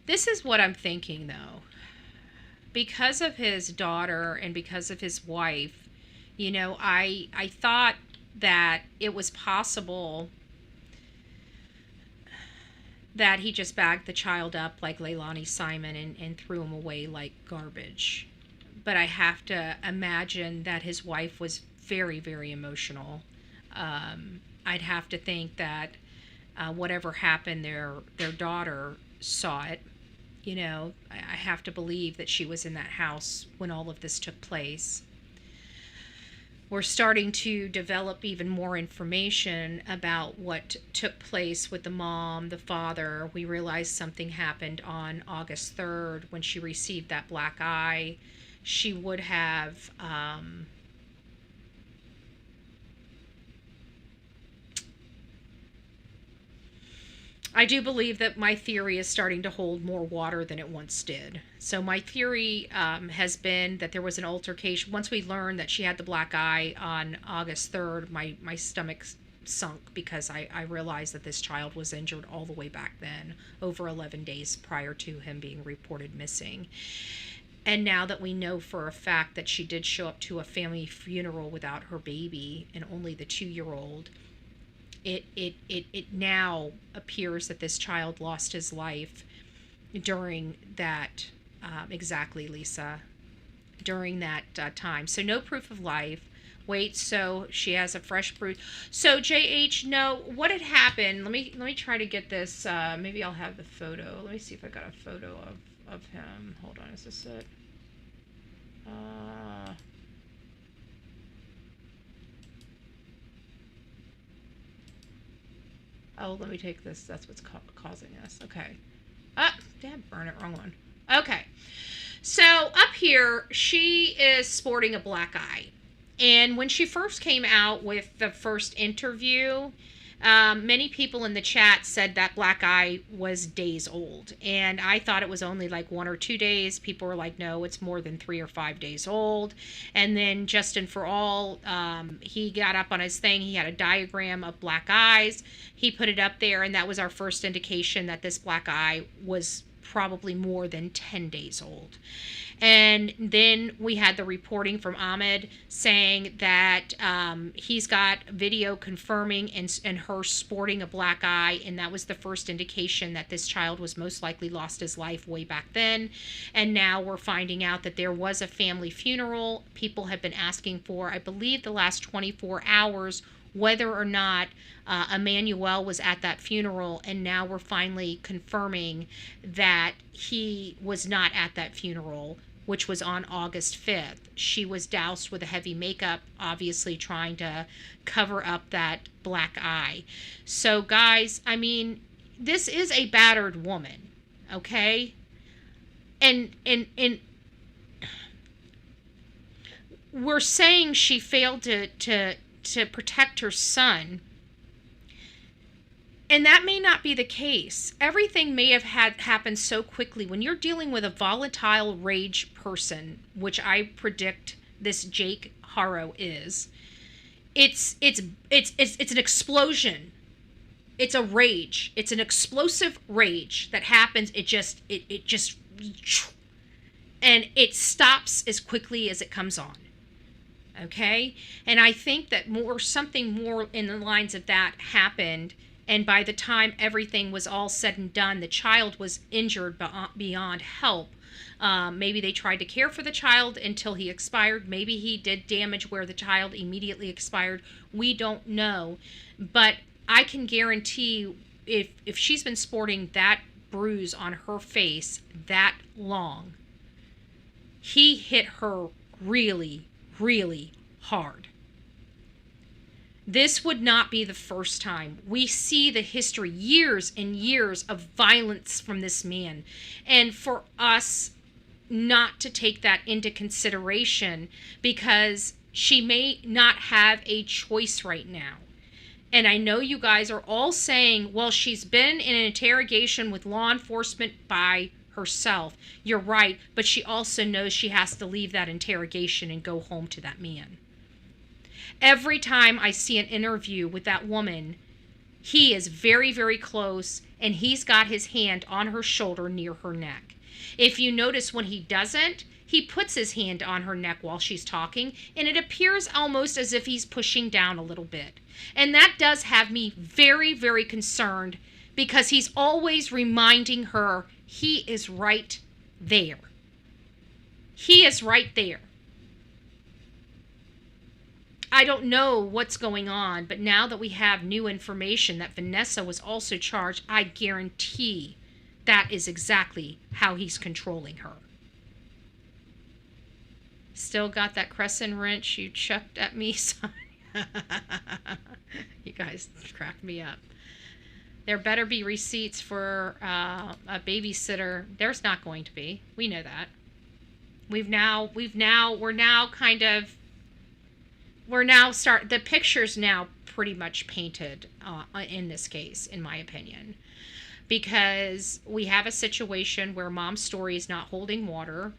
this is what I'm thinking, though. Because of his daughter and because of his wife, I thought that it was possible that he just bagged the child up like Leilani Simon and threw him away like garbage. But I have to imagine that his wife was very, very emotional. I'd have to think that whatever happened, their daughter saw it. I have to believe that she was in that house when all of this took place. we're starting to develop even more information about what took place with the mom, the father. We realized something happened on August 3rd when she received that black eye. She would have I do believe that my theory is starting to hold more water than it once did. So my theory has been that there was an altercation. Once we learned that she had the black eye on August 3rd, my stomach sunk, because I realized that this child was injured all the way back then, over 11 days prior to him being reported missing. And now that we know for a fact that she did show up to a family funeral without her baby and only the 2-year-old, it now appears that this child lost his life during that, exactly, Lisa, during that time. So no proof of life. Wait, so she has a fresh bruise. So JH, no, what had happened? Let me try to get this. Maybe I'll have the photo. Let me see if I got a photo of him. Hold on, is this it? Oh, let me take this. That's what's causing this. Okay. Damn, burn it. Wrong one. Okay. So up here, she is sporting a black eye. And when she first came out with the first interview, many people in the chat said that black eye was days old. And I thought it was only like 1 or 2 days. People were like, no, it's more than 3 or 5 days old. And then Justin For All, he got up on his thing. He had a diagram of black eyes. He put it up there, and that was our first indication that this black eye was probably more than 10 days old. And then we had the reporting from Ahmed saying that he's got video confirming and her sporting a black eye, and that was the first indication that this child was most likely lost his life way back then. And now we're finding out that there was a family funeral. People have been asking for, I believe, the last 24 hours whether or not Emmanuel was at that funeral, and now we're finally confirming that he was not at that funeral, which was on August 5th. She was doused with a heavy makeup, obviously trying to cover up that black eye. So guys, I mean, this is a battered woman, okay? And we're saying she failed to protect her son. And that may not be the case. Everything may have happened so quickly. When you're dealing with a volatile rage person, which I predict this Jake Haro is, it's an explosion. It's a rage. It's an explosive rage that happens. It just and it stops as quickly as it comes on. Okay? And I think that something more in the lines of that happened. And by the time everything was all said and done, the child was injured beyond help. Maybe they tried to care for the child until he expired. Maybe he did damage where the child immediately expired. We don't know. But I can guarantee if she's been sporting that bruise on her face that long, he hit her really, really hard. This would not be the first time. We see the history, years and years of violence from this man. And for us not to take that into consideration, because she may not have a choice right now. And I know you guys are all saying, well, she's been in an interrogation with law enforcement by herself. You're right, but she also knows she has to leave that interrogation and go home to that man. Every time I see an interview with that woman, he is very, very close, and he's got his hand on her shoulder near her neck. If you notice, when he doesn't, he puts his hand on her neck while she's talking, and it appears almost as if he's pushing down a little bit. And that does have me very, very concerned, because he's always reminding her he is right there. He is right there. I don't know what's going on, but now that we have new information that Vanessa was also charged, I guarantee that is exactly how he's controlling her. Still got that crescent wrench you chucked at me, son. You guys cracked me up. There better be receipts for a babysitter. There's not going to be. We know that. The picture's now pretty much painted in this case, in my opinion, because we have a situation where mom's story is not holding water.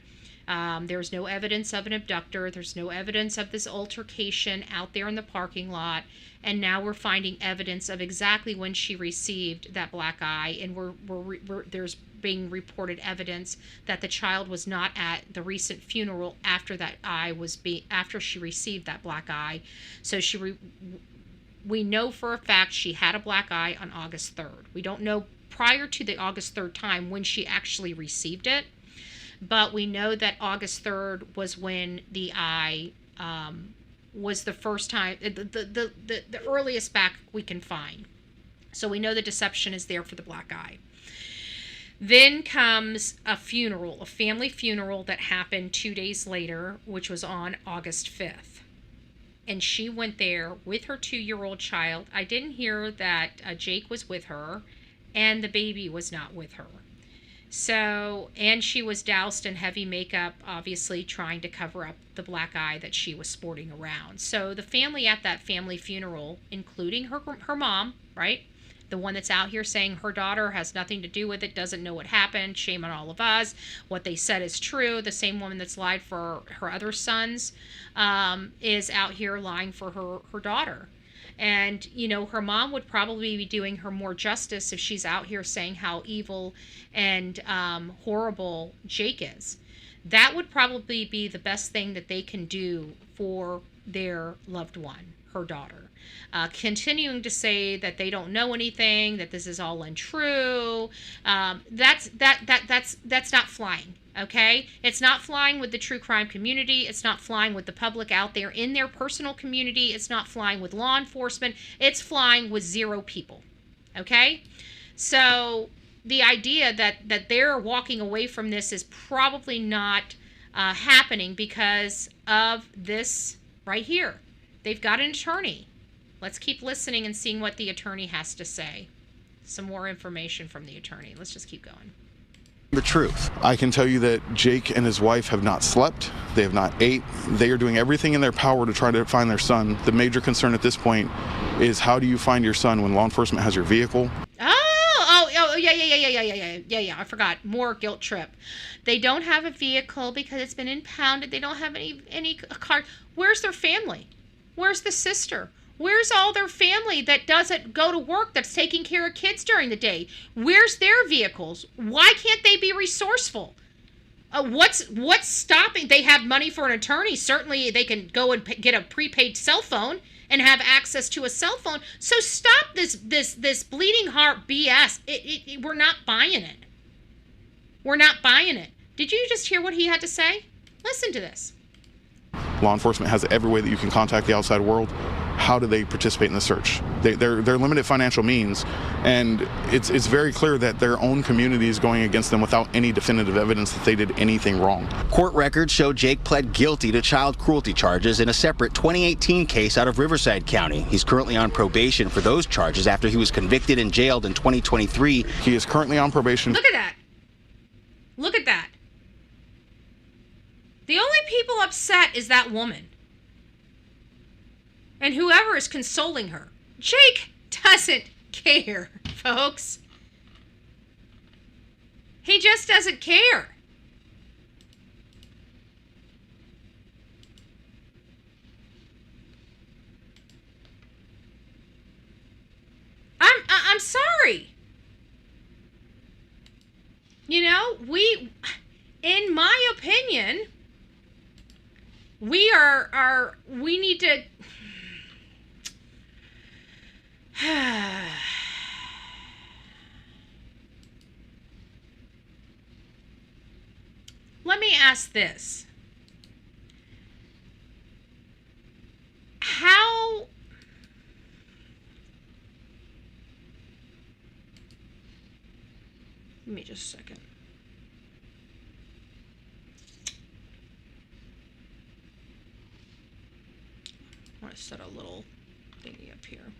There's no evidence of an abductor. There's no evidence of this altercation out there in the parking lot. And now we're finding evidence of exactly when she received that black eye. And there's being reported evidence that the child was not at the recent funeral after that eye after she received that black eye. So we know for a fact she had a black eye on August 3rd. We don't know prior to the August 3rd time when she actually received it. But we know that August 3rd was when the eye was the first time, the earliest back we can find. So we know the deception is there for the black eye. Then comes a family funeral that happened 2 days later, which was on August 5th. And she went there with her 2-year-old child. I didn't hear that Jake was with her, and the baby was not with her. So, and she was doused in heavy makeup, obviously trying to cover up the black eye that she was sporting around. So the family at that family funeral, including her mom, right? The one that's out here saying her daughter has nothing to do with it, doesn't know what happened, shame on all of us. What they said is true. The same woman that's lied for her other sons is out here lying for her daughter. And, you know, her mom would probably be doing her more justice if she's out here saying how evil and horrible Jake is. That would probably be the best thing that they can do for their loved one, her daughter. Continuing to say that they don't know anything, that this is all untrue, that's not flying. Okay, it's not flying with the true crime community. It's not flying with the public out there in their personal community. It's not flying with law enforcement. It's flying with 0 people. Okay, so the idea that they're walking away from this is probably not happening because of this right here. They've got an attorney. Let's keep listening and seeing what the attorney has to say. Some more information from the attorney. Let's just keep going. The truth. I can tell you that Jake and his wife have not slept. They have not ate. They are doing everything in their power to try to find their son. The major concern at this point is how do you find your son when law enforcement has your vehicle? Yeah. I forgot. More guilt trip. They don't have a vehicle because it's been impounded. They don't have any car. Where's their family? Where's the sister? Where's all their family that doesn't go to work, that's taking care of kids during the day? Where's their vehicles? Why can't they be resourceful? What's stopping? They have money for an attorney. Certainly they can go and get a prepaid cell phone and have access to a cell phone. So stop this bleeding heart BS. We're not buying it. We're not buying it. Did you just hear what he had to say? Listen to this. Law enforcement has every way that you can contact the outside world. How do they participate in the search? They're limited financial means, and it's very clear that their own community is going against them without any definitive evidence that they did anything wrong. Court records show Jake pled guilty to child cruelty charges in a separate 2018 case out of Riverside County. He's currently on probation for those charges after he was convicted and jailed in 2023. He is currently on probation. Look at that. Look at that. The only people upset is that woman. And whoever is consoling her. Jake doesn't care, folks. He just doesn't care. I'm sorry. You know, in my opinion, we need to let me ask this. How Give me just a second. want to set a little thingy up here.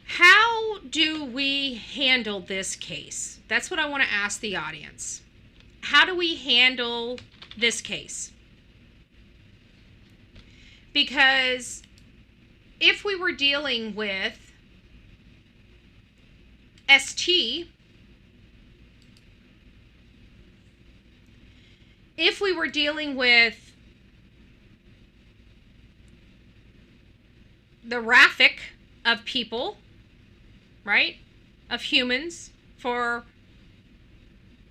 How do we handle this case? That's what I want to ask the audience. How do we handle this case? Because if we were dealing with ST, if we were dealing with the traffic of people, right, of humans for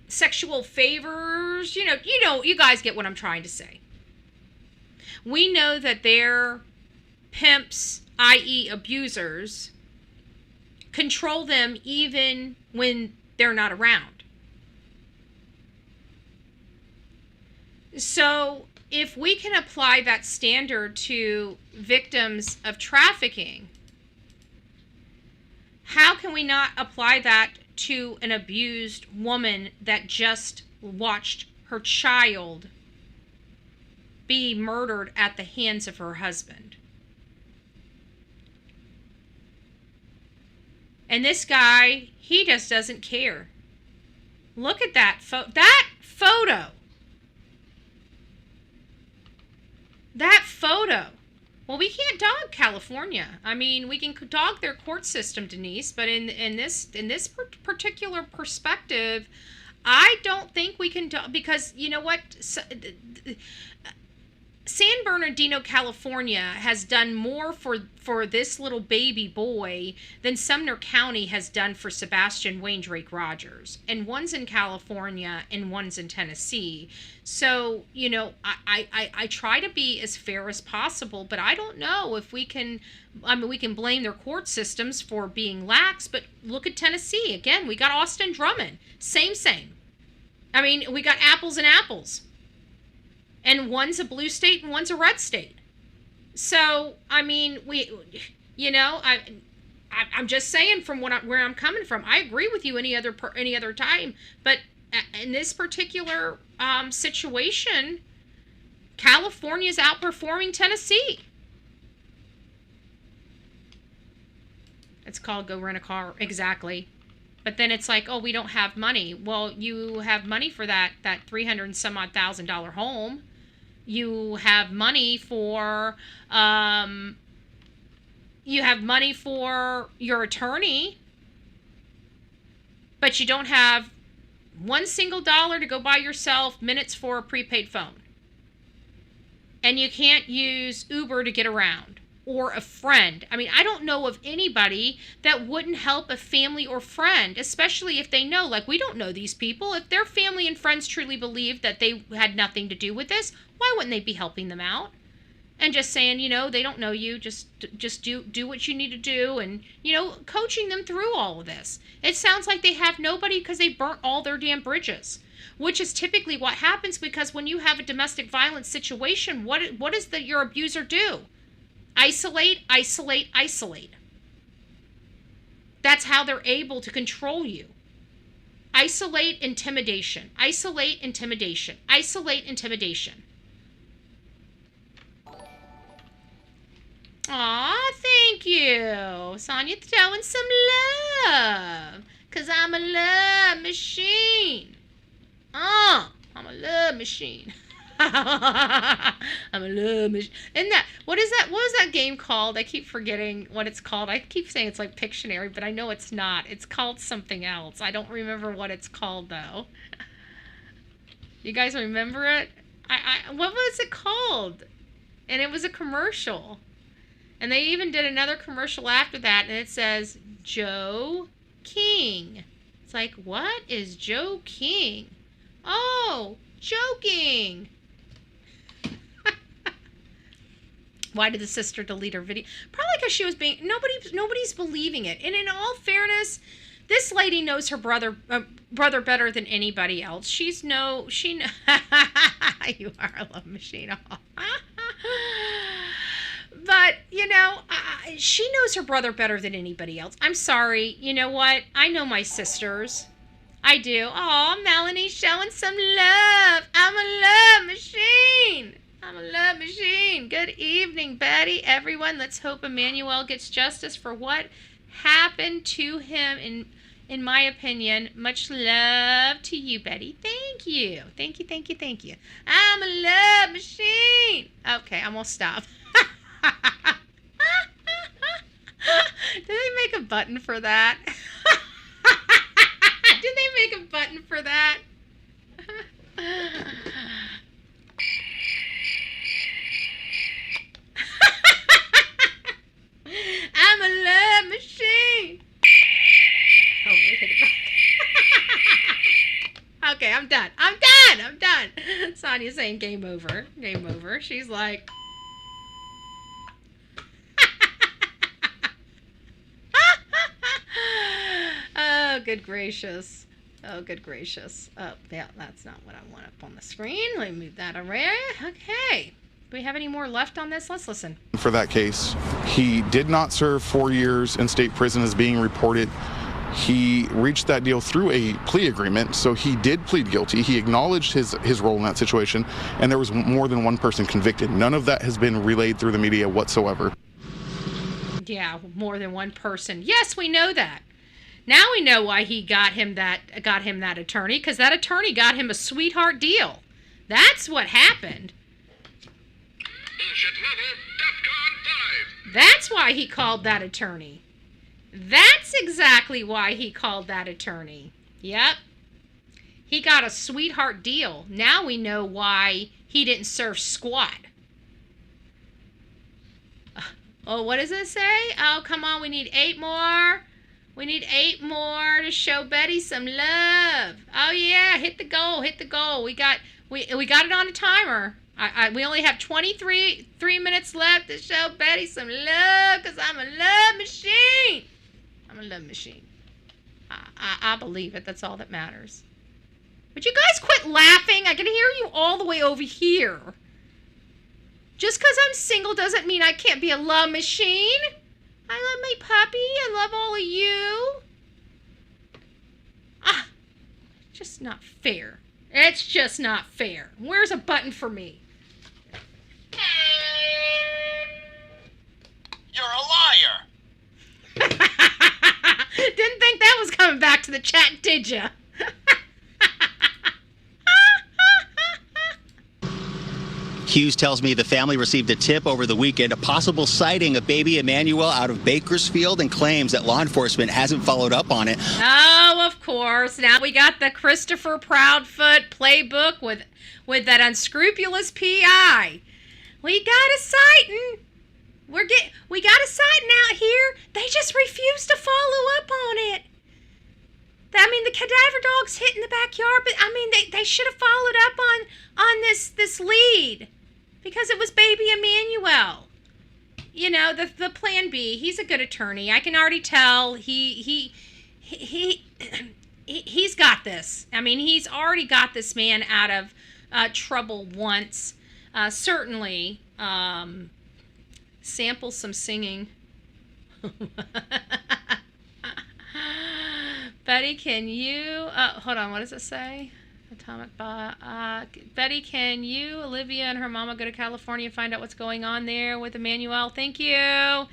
sexual favors, you guys get what I'm trying to say. We know that their pimps, i.e. abusers, control them even when they're not around. So if we can apply that standard to victims of trafficking, how can we not apply that to an abused woman that just watched her child be murdered at the hands of her husband? And this guy, he just doesn't care. Look at that photo. That photo. Well, we can't dog California. I mean, we can dog their court system, Denise, but in this particular perspective, I don't think we can dog, because you know what? San Bernardino, California has done more for this little baby boy than Sumner County has done for Sebastian Wayne Drake Rogers. And one's in California and one's in Tennessee. So, I try to be as fair as possible, but I don't know if we can, we can blame their court systems for being lax, but look at Tennessee. Again, we got Austin Drummond. Same. I mean, we got apples and apples. And one's a blue state and one's a red state. So, I mean, I'm just saying from where I'm coming from. I agree with you any other time, but in this particular situation, California's outperforming Tennessee. It's called go rent a car, exactly. But then it's like, oh, we don't have money. Well, you have money for that $300,000 and some odd home. You have money for your attorney, but you don't have one single dollar to go buy yourself minutes for a prepaid phone. And you can't use Uber to get around, or a friend. I mean, I don't know of anybody that wouldn't help a family or friend, especially if they know, like, we don't know these people. If their family and friends truly believe that they had nothing to do with this, why wouldn't they be helping them out? And just saying, they don't know you, just do what you need to do, and, coaching them through all of this. It sounds like they have nobody because they burnt all their damn bridges, which is typically what happens, because when you have a domestic violence situation, what does your abuser do? Isolate. That's how they're able to control you. Isolate, intimidation. Aw, thank you. Sonia throwing some love. 'Cause I'm a love machine. I'm a love machine. I'm a love machine. What was that game called? I keep forgetting what it's called. I keep saying it's like Pictionary, but I know it's not. It's called something else. I don't remember what it's called, though. You guys remember it? What was it called? And it was a commercial. And they even did another commercial after that, and it says, Joe King. It's like, what is Joe King? Oh, joking. Why did the sister delete her video? Probably because she was being, nobody's believing it. And in all fairness, this lady knows her brother better than anybody else. You are a love machine. But, she knows her brother better than anybody else. I'm sorry. You know what? I know my sisters. I do. Oh, Melanie's showing some love. I'm a love machine. I'm a love machine. Good evening, Betty. Everyone, let's hope Emmanuel gets justice for what happened to him. In my opinion, much love to you, Betty. Thank you. Thank you, thank you, thank you. I'm a love machine. Okay, I'm going to stop. Did they make a button for that? Did they make a button for that? I'm a love machine. Oh, we hit it back. Okay, I'm done. I'm done. Sonia's saying game over. Game over. She's like... Oh, good gracious. Oh, good gracious. Oh, yeah, that's not what I want up on the screen. Let me move that around. Okay. Do we have any more left on this? Let's listen. For that case, he did not serve 4 years in state prison as being reported. He reached that deal through a plea agreement, so he did plead guilty. He acknowledged his role in that situation, and there was more than one person convicted. None of that has been relayed through the media whatsoever. Yeah, more than one person. Yes, we know that. Now we know why he got him that attorney, because that attorney got him a sweetheart deal. That's what happened. Bullshit level, DEFCON 5. That's why he called that attorney. That's exactly why he called that attorney. Yep. He got a sweetheart deal. Now we know why he didn't serve squat. Oh, what does it say? Oh, come on, we need 8 more. We need 8 more to show Betty some love. Oh yeah, hit the goal. We got it on a timer. We only have 3 minutes left to show Betty some love, because I'm a love machine. I'm a love machine. I believe it. That's all that matters. Would you guys quit laughing? I can hear you all the way over here. Just because I'm single doesn't mean I can't be a love machine. I love my puppy. I love all of you. Just not fair. It's just not fair. Where's a button for me? You're a liar. Didn't think that was coming back to the chat, did ya? Hughes tells me the family received a tip over the weekend, a possible sighting of baby Emmanuel out of Bakersfield, and claims that law enforcement hasn't followed up on it. Oh, of course. Now we got the Christopher Proudfoot playbook with that unscrupulous PI. We got a sighting. We got a sighting out here. They just refuse to follow up on it. I mean, the cadaver dog's hit in the backyard, but I mean, they should have followed up on this lead, because it was baby Emmanuel. You know, the plan B. He's a good attorney. I can already tell he's got this. I mean, he's already got this man out of trouble once. Certainly, sample some singing. Betty, can you... hold on, what does it say? Atomic Bomb. Betty, can you, Olivia, and her mama go to California and find out what's going on there with Emmanuel? Thank you.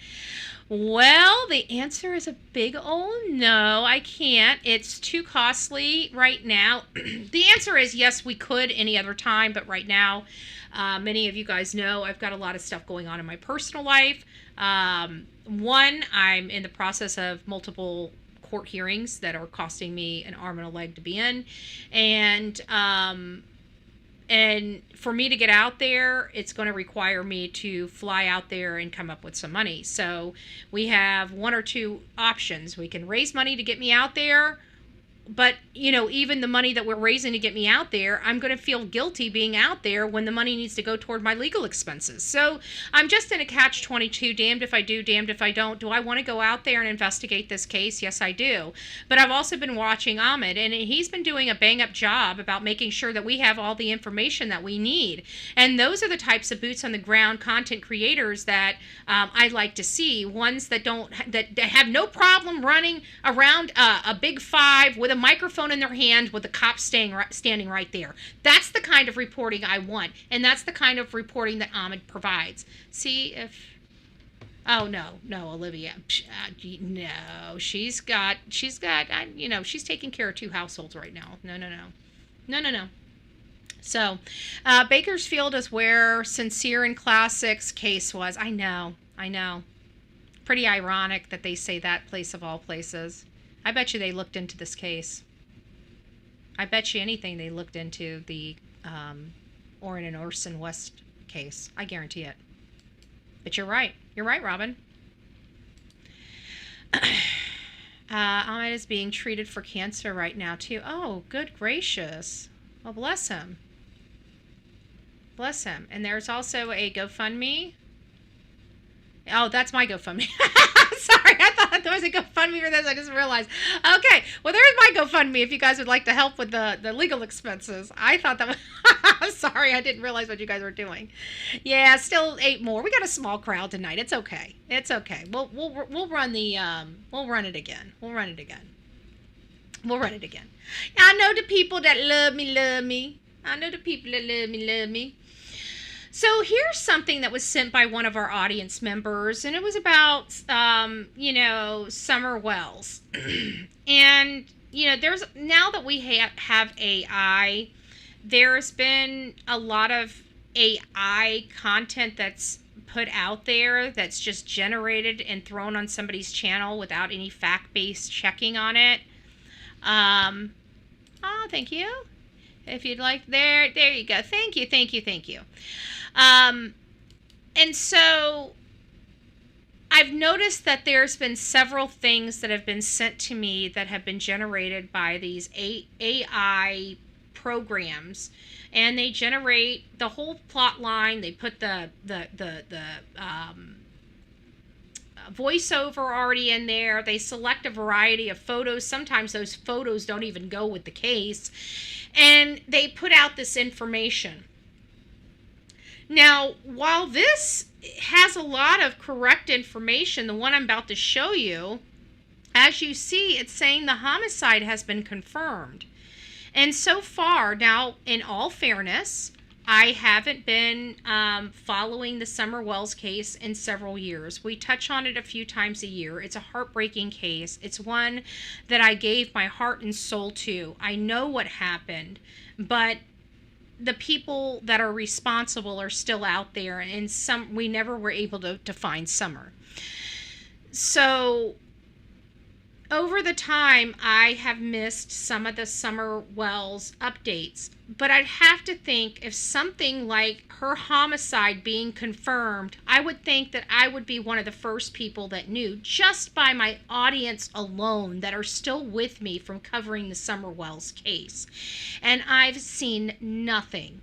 Well, the answer is a big old no. I can't. It's too costly right now. The answer is yes, we could any other time, but right now, many of you guys know I've got a lot of stuff going on in my personal life. One, I'm in the process of multiple court hearings that are costing me an arm and a leg to be in, and for me to get out there, it's going to require me to fly out there and come up with some money. So we have 1 or 2 options. We can raise money to get me out there, but you know, even the money that we're raising to get me out there, I'm going to feel guilty being out there when the money needs to go toward my legal expenses. So I'm just in a catch-22, damned if I do, damned if I don't. Do I want to go out there and investigate this case? Yes, I do. But I've also been watching Ahmed, and he's been doing a bang-up job about making sure that we have all the information that we need. And those are the types of boots-on-the-ground content creators that I like to see, ones that have no problem running around a big 5 with a microphone in their hand with the cops standing right there. That's the kind of reporting I want, and that's the kind of reporting that Ahmed provides. See if... Oh, no, Olivia. No, she's taking care of 2 households right now. No. So, Bakersfield is where Sincere and Classic's case was. I know. Pretty ironic that they say that place of all places. I bet you they looked into this case. I bet you anything they looked into the Orrin and Orson West case. I guarantee it. But you're right. You're right, Robin. Ahmed is being treated for cancer right now, too. Oh, good gracious. Well, bless him. Bless him. And there's also a GoFundMe. Oh, that's my GoFundMe. Sorry, I thought there was a GoFundMe for this. I just realized. Okay, well, there's my GoFundMe if you guys would like to help with the legal expenses. I thought that was... Sorry, I didn't realize what you guys were doing. Yeah, still 8 more. We got a small crowd tonight. It's okay. We'll run the... We'll run it again. I know the people that love me. I know the people that love me. So here's something that was sent by one of our audience members, and it was about, Summer Wells. And, there's, now that we have AI, there's been a lot of AI content that's put out there that's just generated and thrown on somebody's channel without any fact-based checking on it. Thank you. If you'd like, there you go. Thank you. And so I've noticed that there's been several things that have been sent to me that have been generated by these AI programs, and they generate the whole plot line. They put the voiceover already in there. They select a variety of photos. Sometimes those photos don't even go with the case, and they put out this information. Now, while this has a lot of correct information, the one I'm about to show you, as you see, it's saying the homicide has been confirmed. And so far, now, in all fairness, I haven't been following the Summer Wells case in several years. We touch on it a few times a year. It's a heartbreaking case. It's one that I gave my heart and soul to. I know what happened, but the people that are responsible are still out there, and some we never were able to find Summer. So over the time, I have missed some of the Summer Wells updates, but I'd have to think if something like her homicide being confirmed, I would think that I would be one of the first people that knew, just by my audience alone that are still with me from covering the Summer Wells case. And I've seen nothing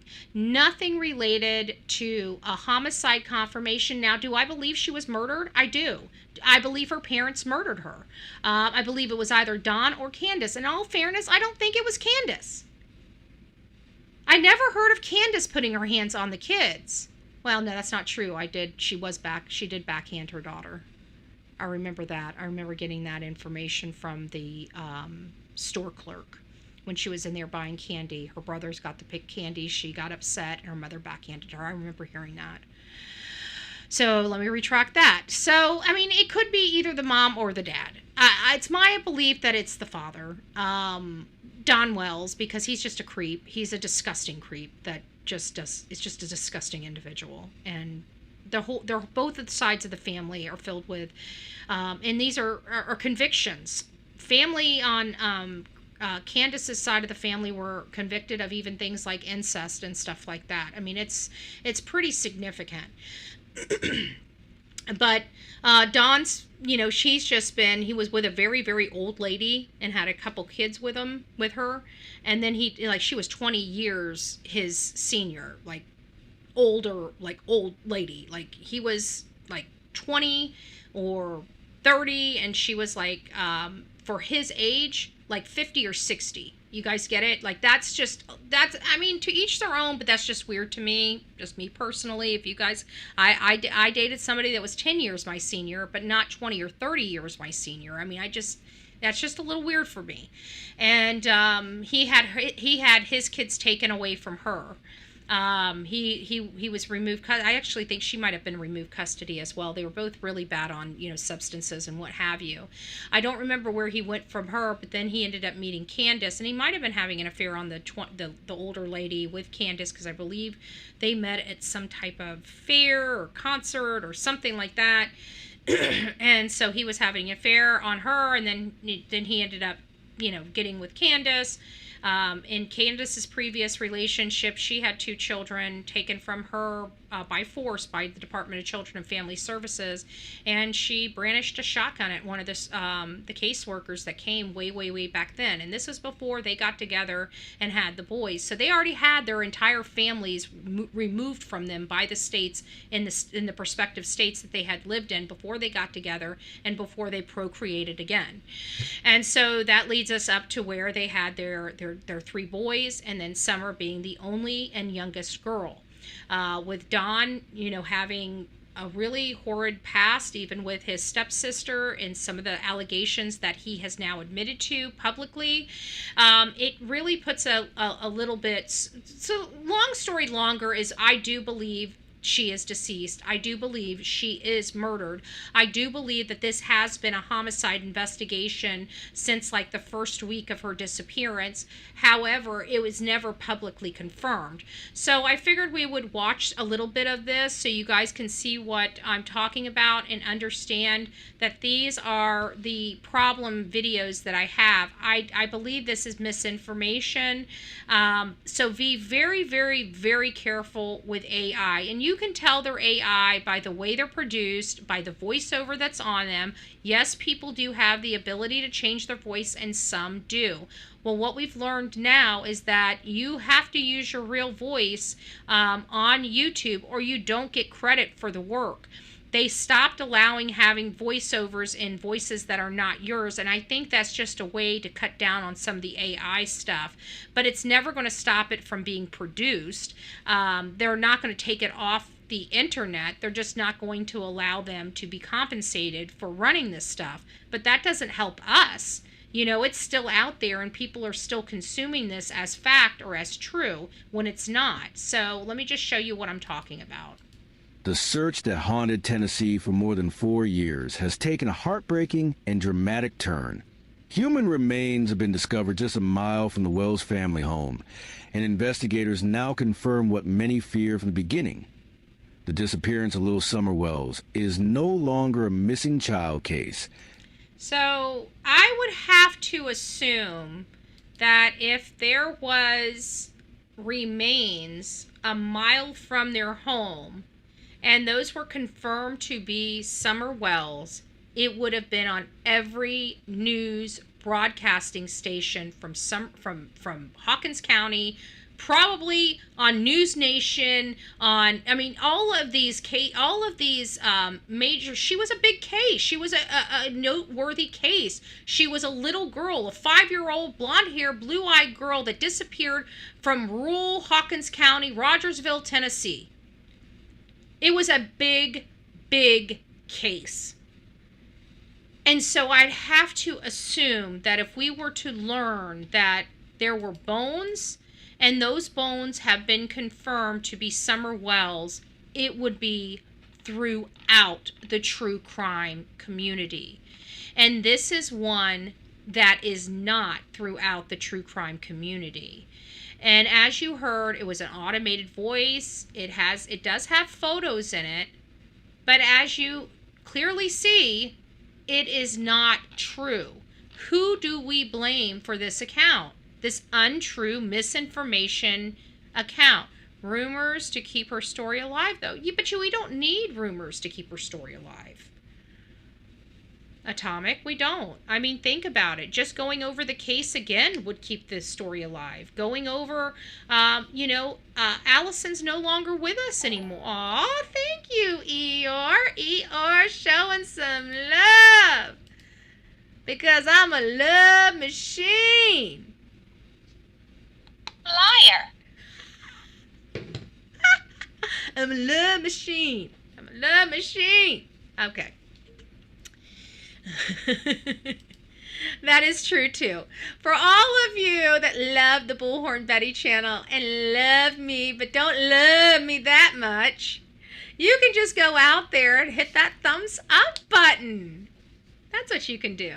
related to a homicide confirmation. Now, do I believe she was murdered? I do. I believe her parents murdered her. I believe it was either Don or Candace. In all fairness, I don't think it was Candace. I never heard of Candace putting her hands on the kids. Well, no, that's not true. She did backhand her daughter. I remember that. I remember getting that information from the store clerk when she was in there buying candy. Her brothers got to pick candy. She got upset, and her mother backhanded her. I remember hearing that. So let me retract that. So, I mean, it could be either the mom or the dad. It's my belief that it's the father, Don Wells, because he's just a creep. He's a disgusting creep that is just a disgusting individual. And both sides of the family are filled with, and these are convictions. Family on Candace's side of the family were convicted of even things like incest and stuff like that. I mean, it's pretty significant. But Dawn's, he was with a very, very old lady and had a couple kids with her. And then she was 20 years his senior, old lady. He was 20 or 30, and she was for his age, 50 or 60. You guys get it? To each their own, but that's just weird to me. Just me personally. If you guys, I dated somebody that was 10 years my senior, but not 20 or 30 years my senior. I mean, That's just a little weird for me. And he had his kids taken away from her. He was removed. I actually think she might have been removed custody as well. They were both really bad on, substances and what have you. I don't remember where he went from her, but then he ended up meeting Candace, and he might have been having an affair on the older lady with Candace, because I believe they met at some type of fair or concert or something like that. And so he was having an affair on her, and then he ended up, getting with Candace. In Candace's previous relationship, she had 2 children taken from her by force by the Department of Children and Family Services, and she brandished a shotgun at one of the caseworkers that came way back then. And this was before they got together and had the boys. So they already had their entire families removed from them by the states in the prospective states that they had lived in before they got together and before they procreated again. And so that leads us up to where they had their 3 boys, and then Summer being the only and youngest girl. With Don, having a really horrid past, even with his stepsister and some of the allegations that he has now admitted to publicly, it really puts a little bit. So long story longer is, I do believe she is deceased. I do believe she is murdered. I do believe that this has been a homicide investigation since like the first week of her disappearance. However, it was never publicly confirmed. So I figured we would watch a little bit of this so you guys can see what I'm talking about and understand that these are the problem videos that I have. I believe this is misinformation. So be very, very, very careful with AI. And you can tell they're AI by the way they're produced, by the voiceover that's on them. Yes, people do have the ability to change their voice, and some do. Well, what we've learned now is that you have to use your real voice on YouTube, or you don't get credit for the work. They stopped allowing having voiceovers in voices that are not yours, and I think that's just a way to cut down on some of the AI stuff. But it's never going to stop it from being produced. They're not going to take it off the internet. They're just not going to allow them to be compensated for running this stuff. But that doesn't help us. It's still out there, and people are still consuming this as fact or as true when it's not. So let me just show you what I'm talking about. The search that haunted Tennessee for more than 4 years has taken a heartbreaking and dramatic turn. Human remains have been discovered just a mile from the Wells family home, and investigators now confirm what many feared from the beginning. The disappearance of little Summer Wells is no longer a missing child case. So I would have to assume that if there was remains a mile from their home, and those were confirmed to be Summer Wells, it would have been on every news broadcasting station from Hawkins County, probably on News Nation, all of these major. She was a big case. She was a noteworthy case. She was a little girl, a 5-year-old blonde-haired, blue-eyed girl that disappeared from rural Hawkins County, Rogersville, Tennessee. It was a big, big case. And so I'd have to assume that if we were to learn that there were bones, and those bones have been confirmed to be Summer Wells, it would be throughout the true crime community. And this is one that is not throughout the true crime community. And as you heard, it was an automated voice. It does have photos in it, but as you clearly see, it is not true. Who do we blame for this account? This untrue misinformation account. Rumors to keep her story alive, though. We don't need rumors to keep her story alive. Atomic, we don't. Think about it. Just going over the case again would keep this story alive. Going over, Allison's no longer with us anymore. Aw, thank you, Eeyore. Eeyore showing some love. Because I'm a love machine. Liar. I'm a love machine. I'm a love machine. Okay. That is true too. For all of you that love the Bullhorn Betty channel and love me, but don't love me that much, you can just go out there and hit that thumbs up button. That's what you can do.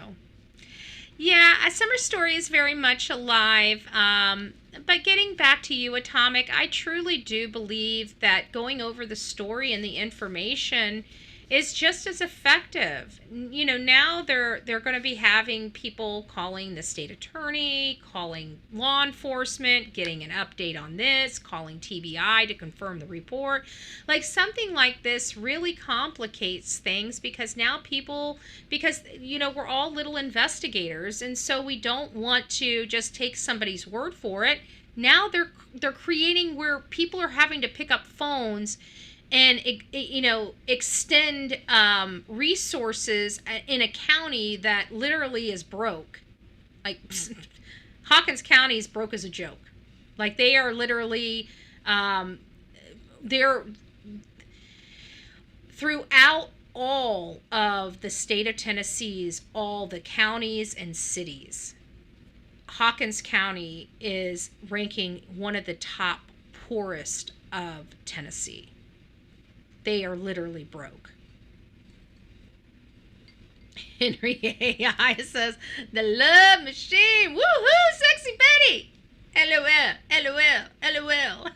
Yeah, A Summer Story is very much alive. But getting back to you, Atomic, I truly do believe that going over the story and the information is just as effective. You know, now they're going to be having people calling the state attorney, calling law enforcement, getting an update on this, calling TBI to confirm the report. Like, something like this really complicates things because now you know, we're all little investigators, and so we don't want to just take somebody's word for it. Now they're creating where people are having to pick up phones and, you know, extend resources in a county that literally is broke. Like, Hawkins County is broke as a joke. Like, they are literally, they're throughout all of the state of Tennessee's, all the counties and cities, Hawkins County is ranking one of the top poorest of Tennessee. They are literally broke. Henry AI says, the love machine. Woohoo, sexy Betty. LOL, LOL, LOL.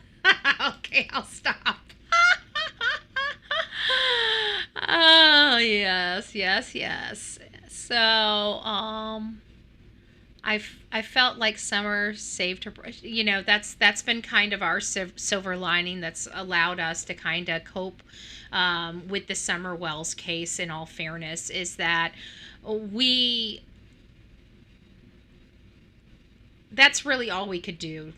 Okay, I'll stop. Oh, yes, yes, yes. So, I felt like summer saved her. You know, that's been kind of our silver lining that's allowed us to kind of cope with the Summer Wells case. In all fairness, is that that's really all we could do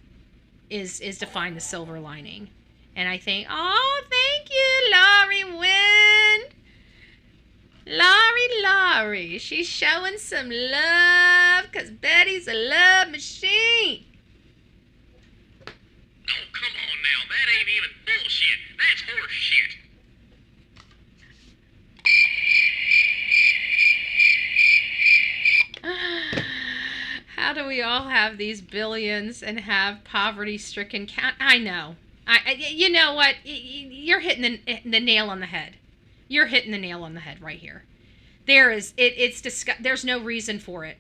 is to find the silver lining. And I think, oh, thank you, Laurie Wynn. Laurie, she's showing some love because Betty's a love machine. Oh, come on now. That ain't even bullshit. That's horse shit. How do we all have these billions and have poverty-stricken I know. You know what? You're hitting the nail on the head. You're hitting the nail on the head right here. There's no reason for it.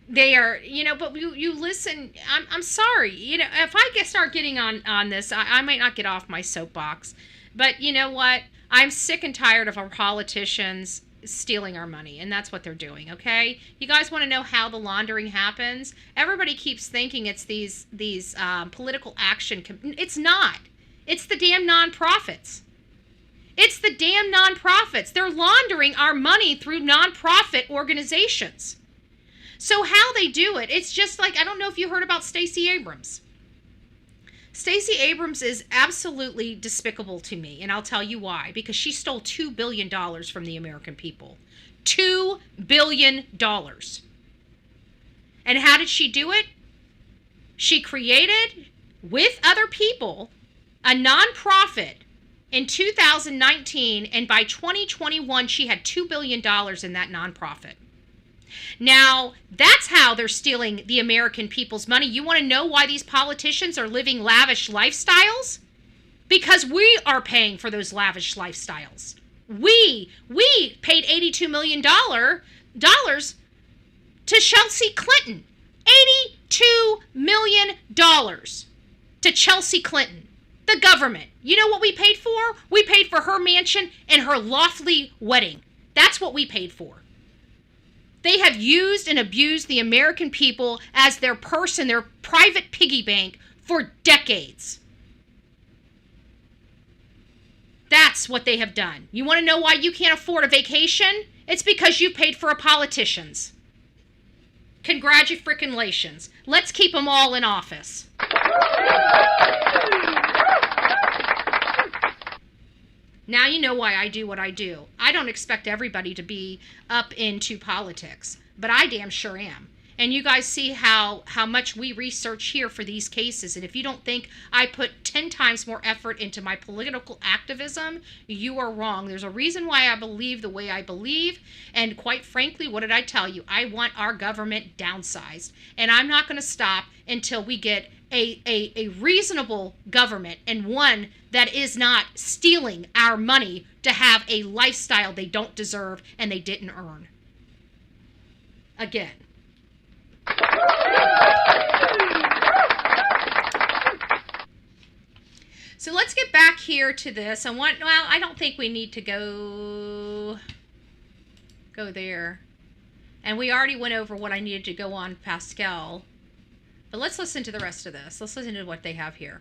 They are, you know, but you listen. I'm sorry. You know, if I start getting on this, I might not get off my soapbox. But you know what? I'm sick and tired of our politicians stealing our money, and that's what they're doing. Okay, you guys want to know how the laundering happens? Everybody keeps thinking it's these political action. It's not. It's the damn nonprofits. It's the damn nonprofits. They're laundering our money through nonprofit organizations. So how they do it, it's just like, I don't know if you heard about Stacey Abrams. Stacey Abrams is absolutely despicable to me, and I'll tell you why. Because she stole $2 billion from the American people. $2 billion. And how did she do it? She created, with other people, a nonprofit in 2019, and by 2021, she had $2 billion in that nonprofit. Now, that's how they're stealing the American people's money. You want to know why these politicians are living lavish lifestyles? Because we are paying for those lavish lifestyles. We paid $82 million to Chelsea Clinton. $82 million to Chelsea Clinton. The government. You know what we paid for? We paid for her mansion and her lawfully wedding. That's what we paid for. They have used and abused the American people as their purse and their private piggy bank for decades. That's what they have done. You want to know why you can't afford a vacation? It's because you paid for a politician's. Congratulations. Let's keep them all in office. Now you know why I do what I do. I don't expect everybody to be up into politics, but I damn sure am. And you guys see how much we research here for these cases. And if you don't think I put 10 times more effort into my political activism, you are wrong. There's a reason why I believe the way I believe. And quite frankly, what did I tell you? I want our government downsized. And I'm not going to stop until we get a reasonable government, and one that is not stealing our money to have a lifestyle they don't deserve and they didn't earn. Again. So let's get back here to this. I don't think we need to go there. And we already went over what I needed to go on Pascal. But let's listen to the rest of this. Let's listen to what they have here.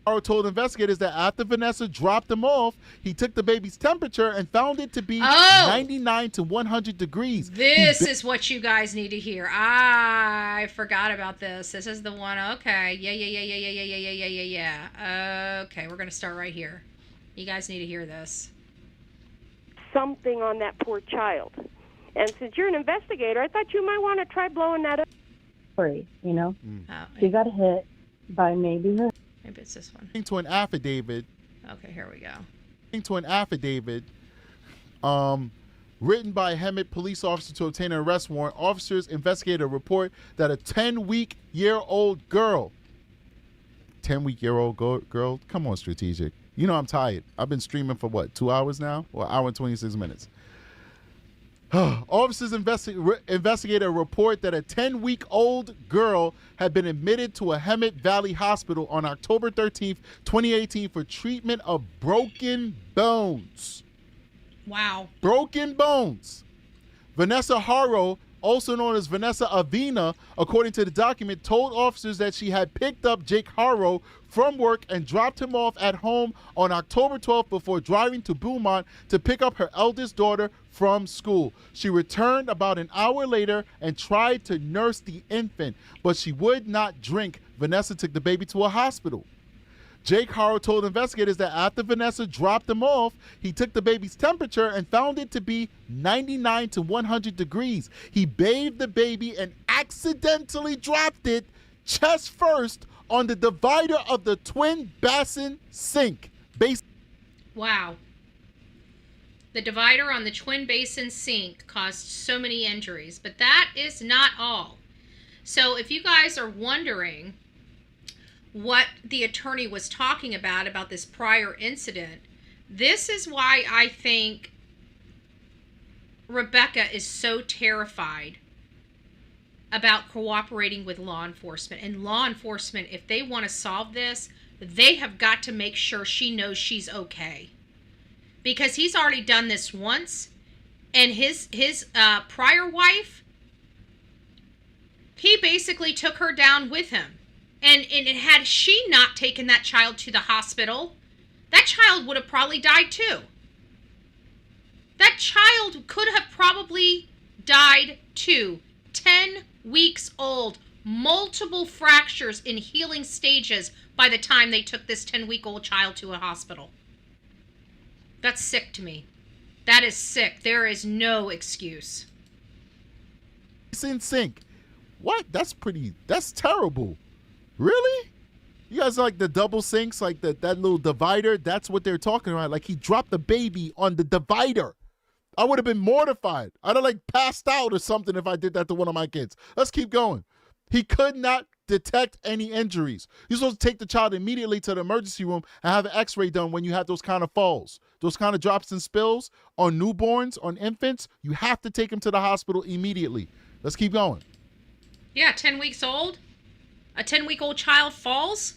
Haro told investigators that after Vanessa dropped him off, he took the baby's temperature and found it to be 99 to 100 degrees. This is what you guys need to hear. I forgot about this. This is the one. Okay. Yeah. Okay, we're going to start right here. You guys need to hear this. Something on that poor child. And since you're an investigator, I thought you might want to try blowing that up. You know, she got hit by maybe it's this one. To an affidavit. Okay, here we go. To an affidavit, written by a Hemet police officer to obtain an arrest warrant. Officers investigated a report that a 10-week-year-old girl. 10-week-year-old girl. Come on, strategic. You know I'm tired. I've been streaming for what, 2 hours now, or an hour and 26 minutes. Officers investigated a report that a 10-week-old girl had been admitted to a Hemet Valley hospital on October 13th, 2018 for treatment of broken bones. Wow. Broken bones. Vanessa Haro, also known as Vanessa Avina, according to the document, told officers that she had picked up Jake Haro from work and dropped him off at home on October 12th before driving to Beaumont to pick up her eldest daughter from school. She returned about an hour later and tried to nurse the infant, but she would not drink. Vanessa took the baby to a hospital. Jake Haro told investigators that after Vanessa dropped him off, he took the baby's temperature and found it to be 99 to 100 degrees. He bathed the baby and accidentally dropped it chest first on the divider of the twin basin sink. Wow. The divider on the twin basin sink caused so many injuries, but that is not all. So if you guys are wondering what the attorney was talking about this prior incident, this is why I think Rebecca is so terrified about cooperating with law enforcement. And law enforcement, if they want to solve this, they have got to make sure she knows she's okay. Because he's already done this once, and his prior wife, he basically took her down with him. And had she not taken that child to the hospital, that child would have probably died too. That child could have probably died too. 10 weeks old, multiple fractures in healing stages by the time they took this 10-week-old child to a hospital. That's sick to me. That is sick. There is no excuse. In sync. What? That's terrible. Really? You guys like the double sinks, like that little divider? That's what they're talking about. Like he dropped the baby on the divider. I would have been mortified. I'd have passed out or something if I did that to one of my kids. Let's keep going. He could not detect any injuries. You're supposed to take the child immediately to the emergency room and have an x-ray done when you have those kind of falls. Those kind of drops and spills on newborns, on infants, you have to take them to the hospital immediately. Let's keep going. Yeah, 10 weeks old. A 10-week-old child falls.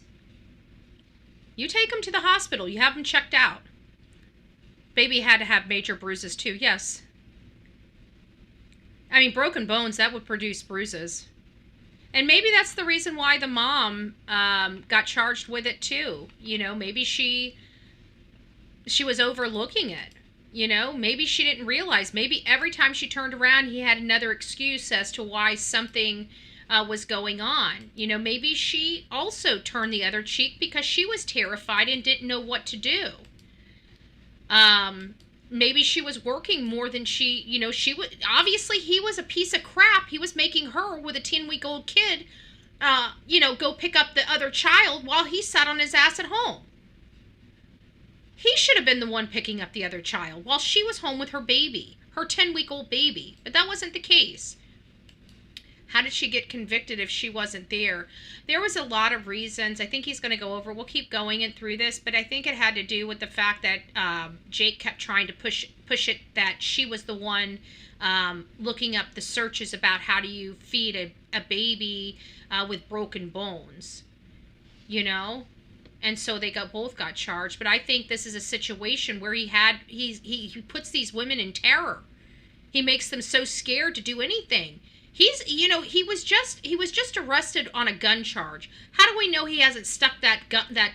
You take them to the hospital. You have them checked out. Baby had to have major bruises too, yes. I mean, broken bones, that would produce bruises. And maybe that's the reason why the mom got charged with it too. You know, maybe she was overlooking it. You know, maybe she didn't realize. Maybe every time she turned around, he had another excuse as to why something was going on. You know, maybe she also turned the other cheek because she was terrified and didn't know what to do. maybe she was working more than she was. Obviously, he was a piece of crap. He was making her, with a 10-week-old kid, go pick up the other child while he sat on his ass at home. He should have been the one picking up the other child while she was home with her baby, her 10-week-old baby. But that wasn't the case. How did she get convicted if she wasn't there? There was a lot of reasons. I think he's going to go over. We'll keep going through this, but I think it had to do with the fact that Jake kept trying to push it that she was the one looking up the searches about how do you feed a baby with broken bones, And so they both got charged. But I think this is a situation where he puts these women in terror. He makes them so scared to do anything. He was just arrested on a gun charge. How do we know he hasn't stuck that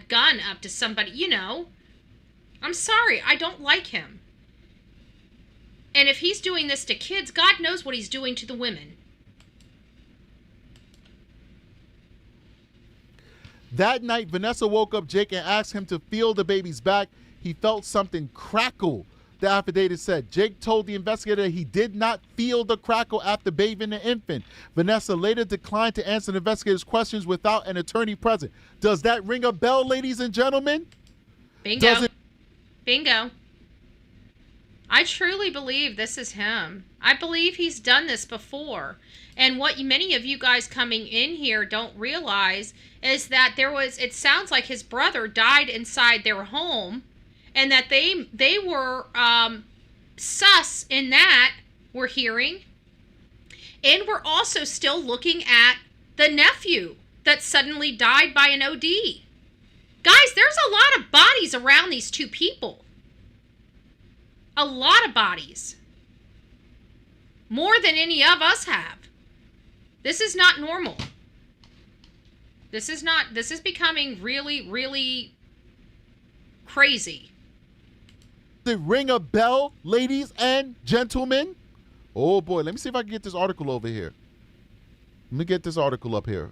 gun up to somebody? I'm sorry, I don't like him. And if he's doing this to kids, God knows what he's doing to the women. That night, Vanessa woke up Jake and asked him to feel the baby's back. He felt something crackle. The affidavit said Jake told the investigator he did not feel the crackle after bathing the infant. Vanessa later declined to answer the investigator's questions without an attorney present. Does that ring a bell, ladies and gentlemen? Bingo. Bingo. I truly believe this is him. I believe he's done this before. And what many of you guys coming in here don't realize is that it sounds like his brother died inside their home. And that they were sus in that, we're hearing. And we're also still looking at the nephew that suddenly died by an OD. Guys, there's a lot of bodies around these two people. A lot of bodies. More than any of us have. This is not normal. This is becoming really, really crazy. Does it ring a bell, ladies and gentlemen? Oh boy, let me see if I can get this article over here. Let me get this article up here.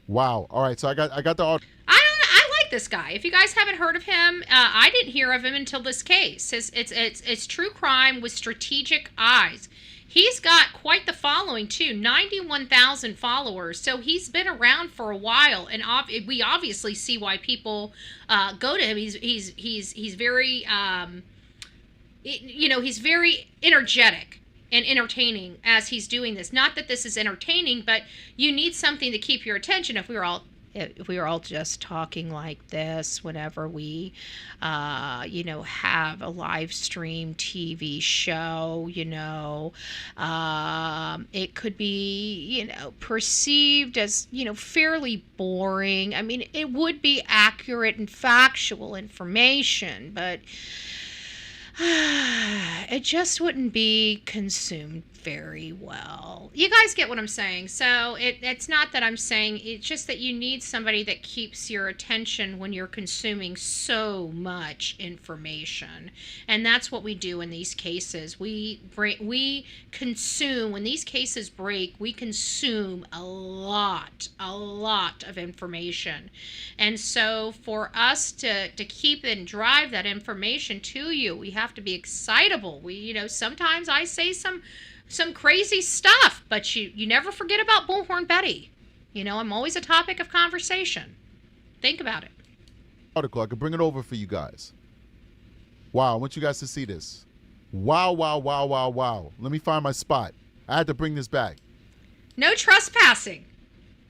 Wow. All right, so I got the article. I like this guy. If you guys haven't heard of him, I didn't hear of him until this case. It's true crime with strategic eyes. He's got quite the following too, 91,000 followers. So he's been around for a while, and we obviously see why people go to him. He's very, he's very energetic and entertaining as he's doing this. Not that this is entertaining, but you need something to keep your attention. If we were all just talking like this whenever we, have a live stream TV show, it could be, perceived as, fairly boring. I mean, it would be accurate and factual information, but it just wouldn't be consumed very well. You guys get what I'm saying. So it's not that I'm saying, it's just that you need somebody that keeps your attention when you're consuming so much information. And that's what we do in these cases. We consume, when these cases break, we consume a lot of information. And so for us to keep and drive that information to you, we have to be excitable. Sometimes I say some crazy stuff, but you never forget about Bullhorn Betty. I'm always a topic of conversation. Think about it. Article, I could bring it over for you guys. Wow, I want you guys to see this. Wow. Let me find my spot. I had to bring this back. No trespassing.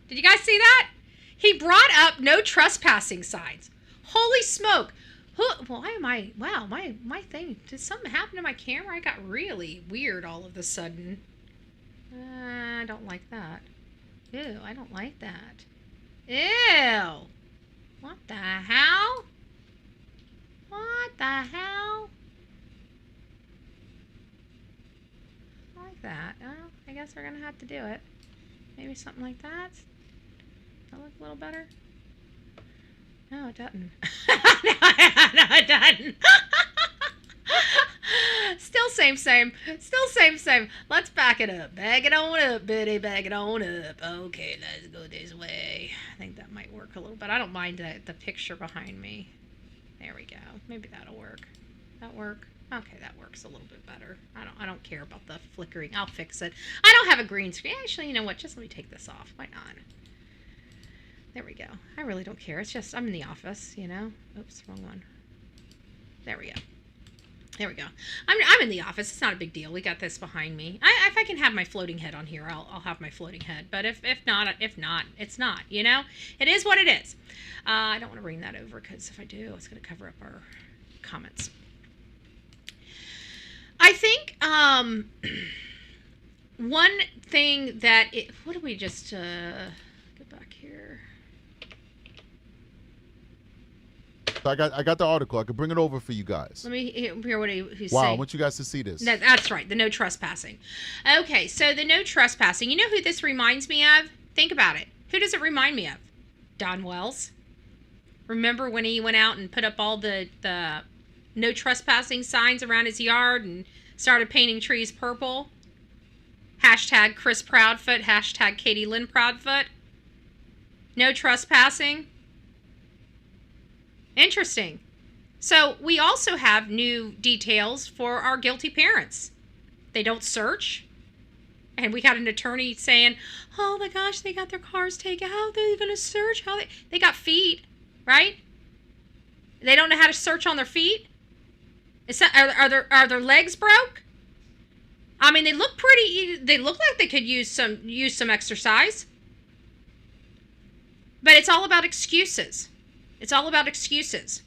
Did you guys see that? He brought up no trespassing signs. Holy smoke. My thing, did something happen to my camera? I got really weird all of a sudden. I don't like that. Ew, I don't like that. Ew. What the hell? What the hell? I like that. Well, I guess we're going to have to do it. Maybe something like that. That look a little better? No, it doesn't. No, it doesn't. Still same. Still same. Let's back it up. Back it on up, Betty. Back it on up. Okay, let's go this way. I think that might work a little bit. I don't mind the picture behind me. There we go. Maybe that'll work. That work? Okay, that works a little bit better. I don't care about the flickering. I'll fix it. I don't have a green screen. Actually, you know what? Just let me take this off. Why not? There we go. I really don't care. It's just I'm in the office, you know. Oops, wrong one. There we go. There we go. I'm in the office. It's not a big deal. We got this behind me. If I can have my floating head on here, I'll have my floating head. But if not, it's not. You know, it is what it is. I don't want to bring that over because if I do, it's going to cover up our comments. I think one thing that what do we just get back here? So I got the article. I can bring it over for you guys. Let me hear what he's saying. saying. I want you guys to see this. That's right. The no trespassing. Okay, so the no trespassing. You know who this reminds me of? Think about it. Who does it remind me of? Don Wells. Remember when he went out and put up all the no trespassing signs around his yard and started painting trees purple? Hashtag Chris Proudfoot. Hashtag Katie Lynn Proudfoot. No trespassing. Interesting. So we also have new details for our guilty parents. They don't search. And we got an attorney saying, oh my gosh, they got their cars taken. How are they going to search? They got feet, right? They don't know how to search on their feet. Are their legs broke? I mean, they look pretty. They look like they could use some exercise. But it's all about excuses. It's all about excuses.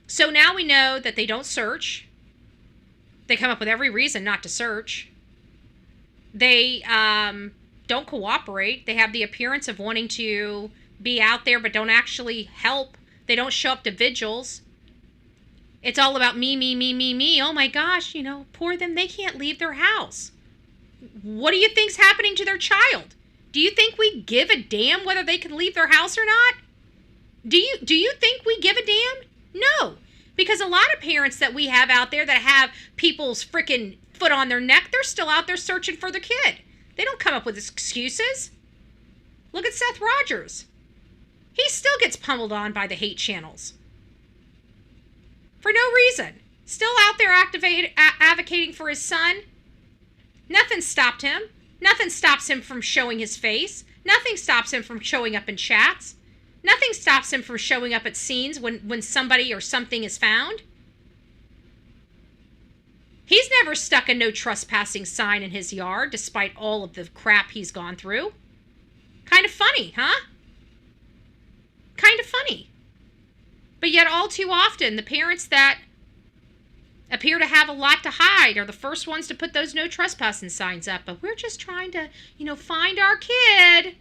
So now we know that they don't search. They come up with every reason not to search. They don't cooperate. They have the appearance of wanting to be out there but don't actually help. They don't show up to vigils. It's all about me, me, me, me, me. Oh my gosh, you know, poor them. They can't leave their house. What do you think's happening to their child? Do you think we give a damn whether they can leave their house or not? Do you think we give a damn? No. Because a lot of parents that we have out there that have people's freaking foot on their neck, they're still out there searching for their kid. They don't come up with excuses. Look at Seth Rogers. He still gets pummeled on by the hate channels. For no reason. Still out there advocating for his son. Nothing stopped him. Nothing stops him from showing his face. Nothing stops him from showing up in chats. Nothing stops him from showing up at scenes when somebody or something is found. He's never stuck a no trespassing sign in his yard, despite all of the crap he's gone through. Kind of funny, huh? Kind of funny. But yet all too often, the parents that appear to have a lot to hide are the first ones to put those no trespassing signs up. But we're just trying to, find our kid.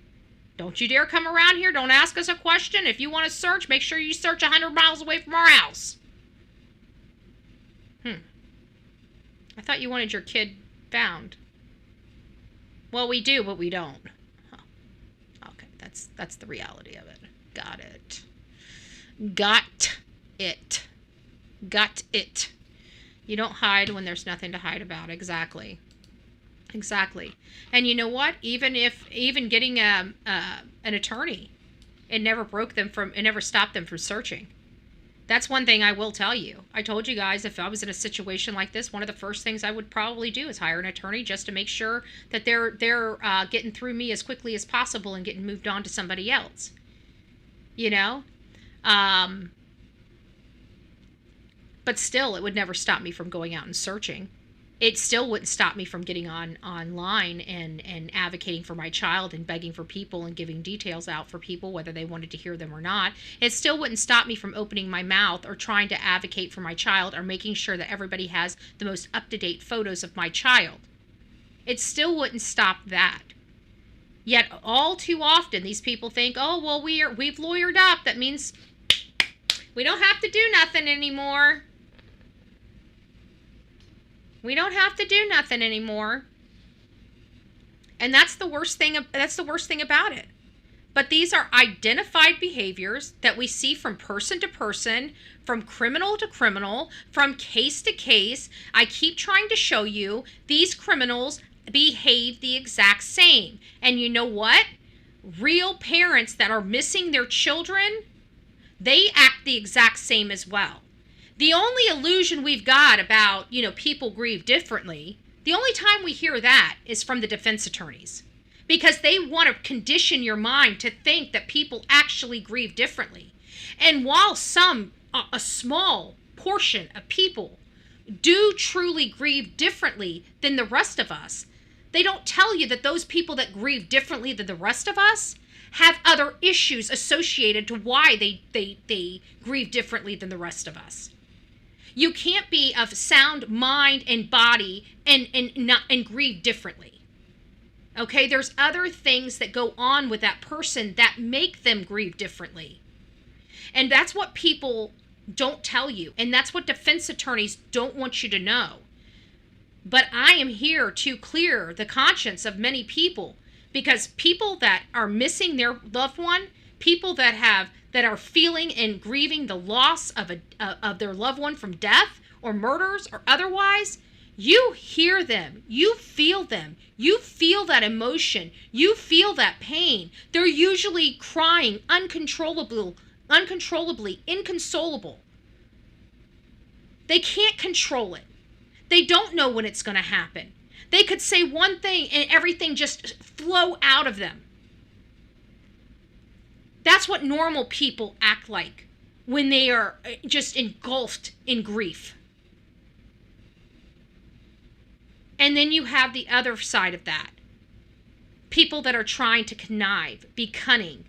Don't you dare come around here. Don't ask us a question. If you want to search, make sure you search 100 miles away from our house. I thought you wanted your kid found. Well, we do, but we don't. Okay, that's the reality of it. Got it. Got it. You don't hide when there's nothing to hide about. Exactly. And you know what? Even getting an attorney, it never stopped them from searching. That's one thing I will tell you. I told you guys if I was in a situation like this, one of the first things I would probably do is hire an attorney just to make sure that they're getting through me as quickly as possible and getting moved on to somebody else. But still, it would never stop me from going out and searching. It still wouldn't stop me from getting online and advocating for my child and begging for people and giving details out for people, whether they wanted to hear them or not. It still wouldn't stop me from opening my mouth or trying to advocate for my child or making sure that everybody has the most up-to-date photos of my child. It still wouldn't stop that. Yet all too often, these people think, oh, well, we've lawyered up. That means we don't have to do nothing anymore. We don't have to do nothing anymore. And that's the worst thing about it. But these are identified behaviors that we see from person to person, from criminal to criminal, from case to case. I keep trying to show you these criminals behave the exact same. And you know what? Real parents that are missing their children, They act the exact same as well. The only illusion we've got about, people grieve differently, the only time we hear that is from the defense attorneys, because they want to condition your mind to think that people actually grieve differently. And while a small portion of people do truly grieve differently than the rest of us, they don't tell you that those people that grieve differently than the rest of us have other issues associated to why they grieve differently than the rest of us. You can't be of sound mind and body and grieve differently. Okay, there's other things that go on with that person that make them grieve differently. And that's what people don't tell you. And that's what defense attorneys don't want you to know. But I am here to clear the conscience of many people, because people that are missing their loved one, people that are feeling and grieving the loss of their loved one from death or murders or otherwise, you hear them, you feel that emotion, you feel that pain. They're usually crying uncontrollably, inconsolable. They can't control it. They don't know when it's going to happen. They could say one thing and everything just flow out of them. That's what normal people act like when they are just engulfed in grief. And then you have the other side of that. People that are trying to connive, be cunning,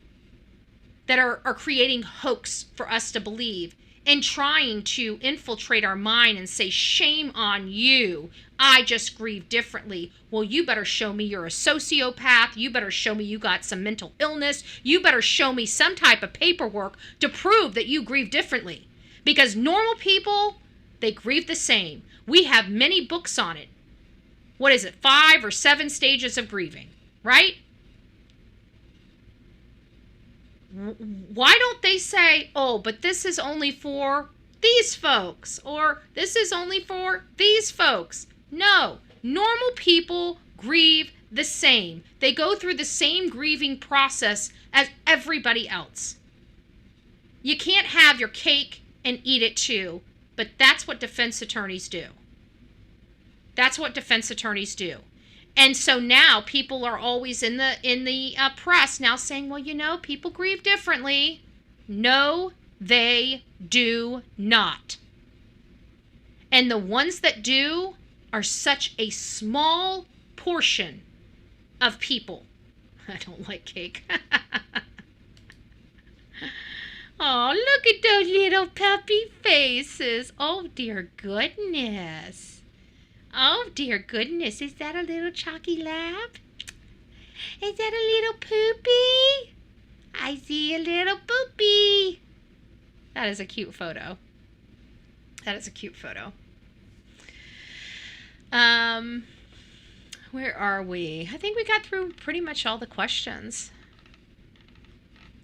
that are creating hoax for us to believe, and trying to infiltrate our mind and say, shame on you, I just grieve differently. Well, you better show me you're a sociopath. You better show me you got some mental illness. You better show me some type of paperwork to prove that you grieve differently. Because normal people, they grieve the same. We have many books on it. What is it, 5 or 7 stages of grieving, right? Why don't they say, oh, but this is only for these folks, or this is only for these folks? No, normal people grieve the same. They go through the same grieving process as everybody else. You can't have your cake and eat it too, but that's what defense attorneys do. That's what defense attorneys do. And so now people are always in the press now saying, well, people grieve differently. No, they do not. And the ones that do are such a small portion of people. I don't like cake. Oh, look at those little puppy faces. Oh, dear goodness. Oh, dear goodness. Is that a little chalky lab? Is that a little poopy? I see a little poopy. That is a cute photo. That is a cute photo. Where are we? I think we got through pretty much all the questions.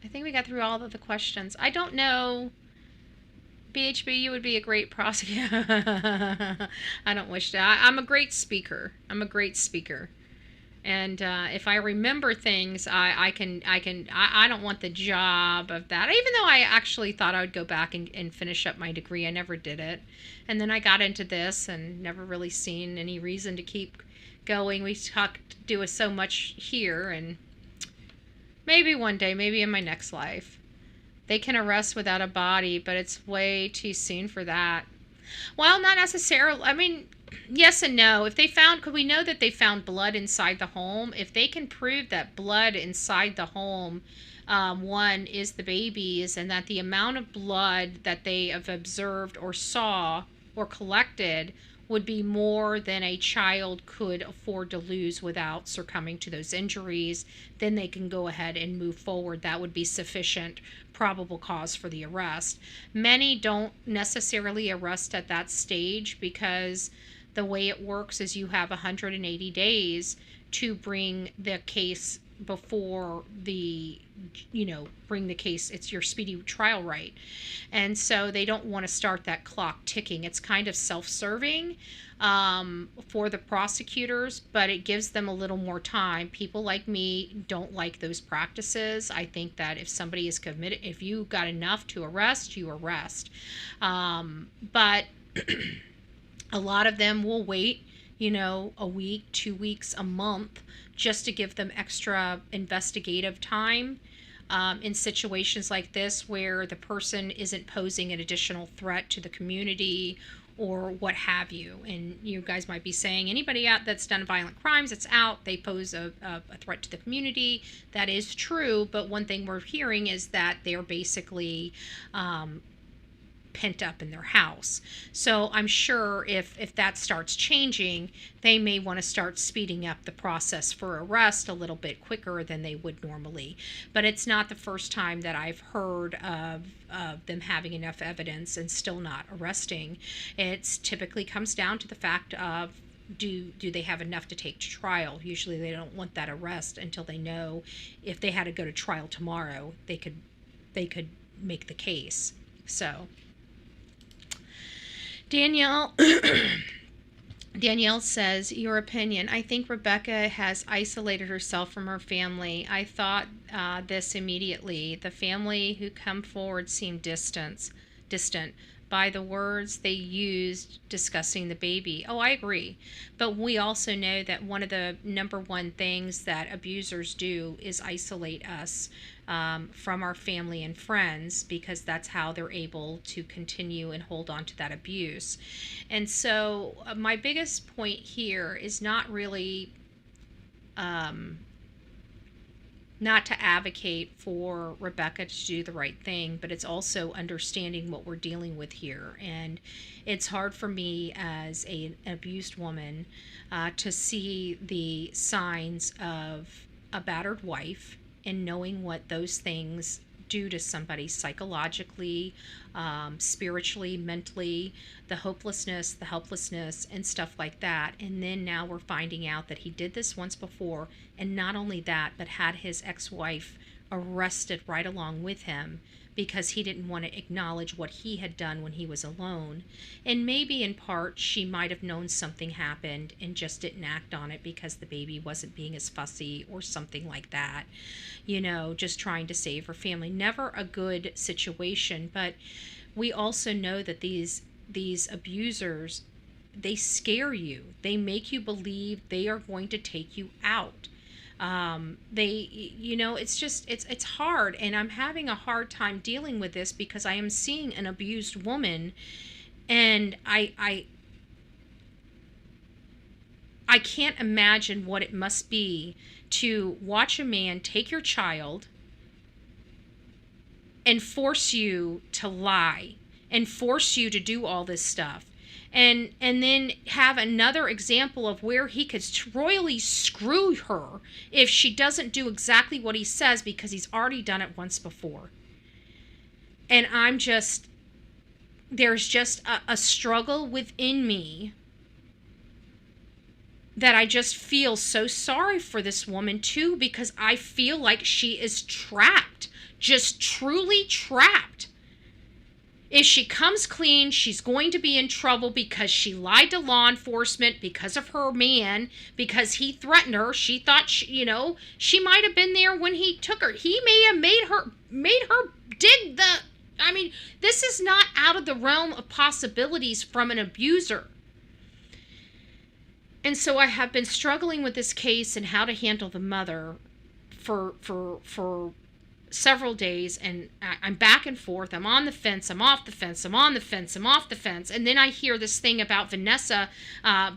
I think we got through all of the questions. I don't know. BHB, you would be a great prosecutor. I don't wish to. I'm a great speaker. And if I remember things, I don't want the job of that. Even though I actually thought I would go back and finish up my degree, I never did it. And then I got into this and never really seen any reason to keep going. We do so much here, and maybe one day, maybe in my next life, they can arrest without a body, but it's way too soon for that. Well, not necessarily. I mean, yes and no. If they found, because we know that they found blood inside the home. If they can prove that blood inside the home, one, is the baby's, and that the amount of blood that they have observed or saw or collected would be more than a child could afford to lose without succumbing to those injuries, then they can go ahead and move forward. That would be sufficient probable cause for the arrest. Many don't necessarily arrest at that stage because the way it works is you have 180 days to bring the case before the, bring the case. It's your speedy trial right. And so they don't want to start that clock ticking. It's kind of self-serving for the prosecutors, but it gives them a little more time. People like me don't like those practices. I think that if somebody is committed, if you got enough to arrest, you arrest. But a lot of them will wait, a week, 2 weeks, a month, just to give them extra investigative time in situations like this where the person isn't posing an additional threat to the community or what have you. And you guys might be saying, anybody out that's done violent crimes, it's out, they pose a threat to the community. That is true, but one thing we're hearing is that they're basically pent up in their house. So I'm sure if that starts changing, they may want to start speeding up the process for arrest a little bit quicker than they would normally. But it's not the first time that I've heard of them having enough evidence and still not arresting. It typically comes down to the fact of, do they have enough to take to trial? Usually they don't want that arrest until they know if they had to go to trial tomorrow, they could make the case. So Danielle says, your opinion. I think Rebecca has isolated herself from her family. I thought this immediately. The family who come forward seem distant by the words they used discussing the baby. Oh, I agree. But we also know that one of the number one things that abusers do is isolate us from our family and friends, because that's how they're able to continue and hold on to that abuse. And so my biggest point here is not really not to advocate for Rebecca to do the right thing, but it's also understanding what we're dealing with here. And it's hard for me as an abused woman to see the signs of a battered wife and knowing what those things do to somebody psychologically, spiritually, mentally, the hopelessness, the helplessness, and stuff like that. And then now we're finding out that he did this once before, and not only that, but had his ex-wife arrested right along with him because he didn't want to acknowledge what he had done when he was alone. And maybe in part she might have known something happened and just didn't act on it because the baby wasn't being as fussy or something like that, just trying to save her family. Never a good situation. But we also know that these abusers, they scare you. They make you believe they are going to take you out. It's hard, and I'm having a hard time dealing with this because I am seeing an abused woman, and I can't imagine what it must be to watch a man take your child and force you to lie and force you to do all this stuff. And then have another example of where he could royally screw her if she doesn't do exactly what he says because he's already done it once before. And there's just a struggle within me that I just feel so sorry for this woman too, because I feel like she is trapped, just truly trapped. If she comes clean, she's going to be in trouble because she lied to law enforcement because of her man, because he threatened her. She thought she might have been there when he took her. He may have made her dig this is not out of the realm of possibilities from an abuser. And so I have been struggling with this case and how to handle the mother for several days, and I'm back and forth. I'm on the fence, I'm off the fence, I'm on the fence, I'm off the fence. And then I hear this thing about Vanessa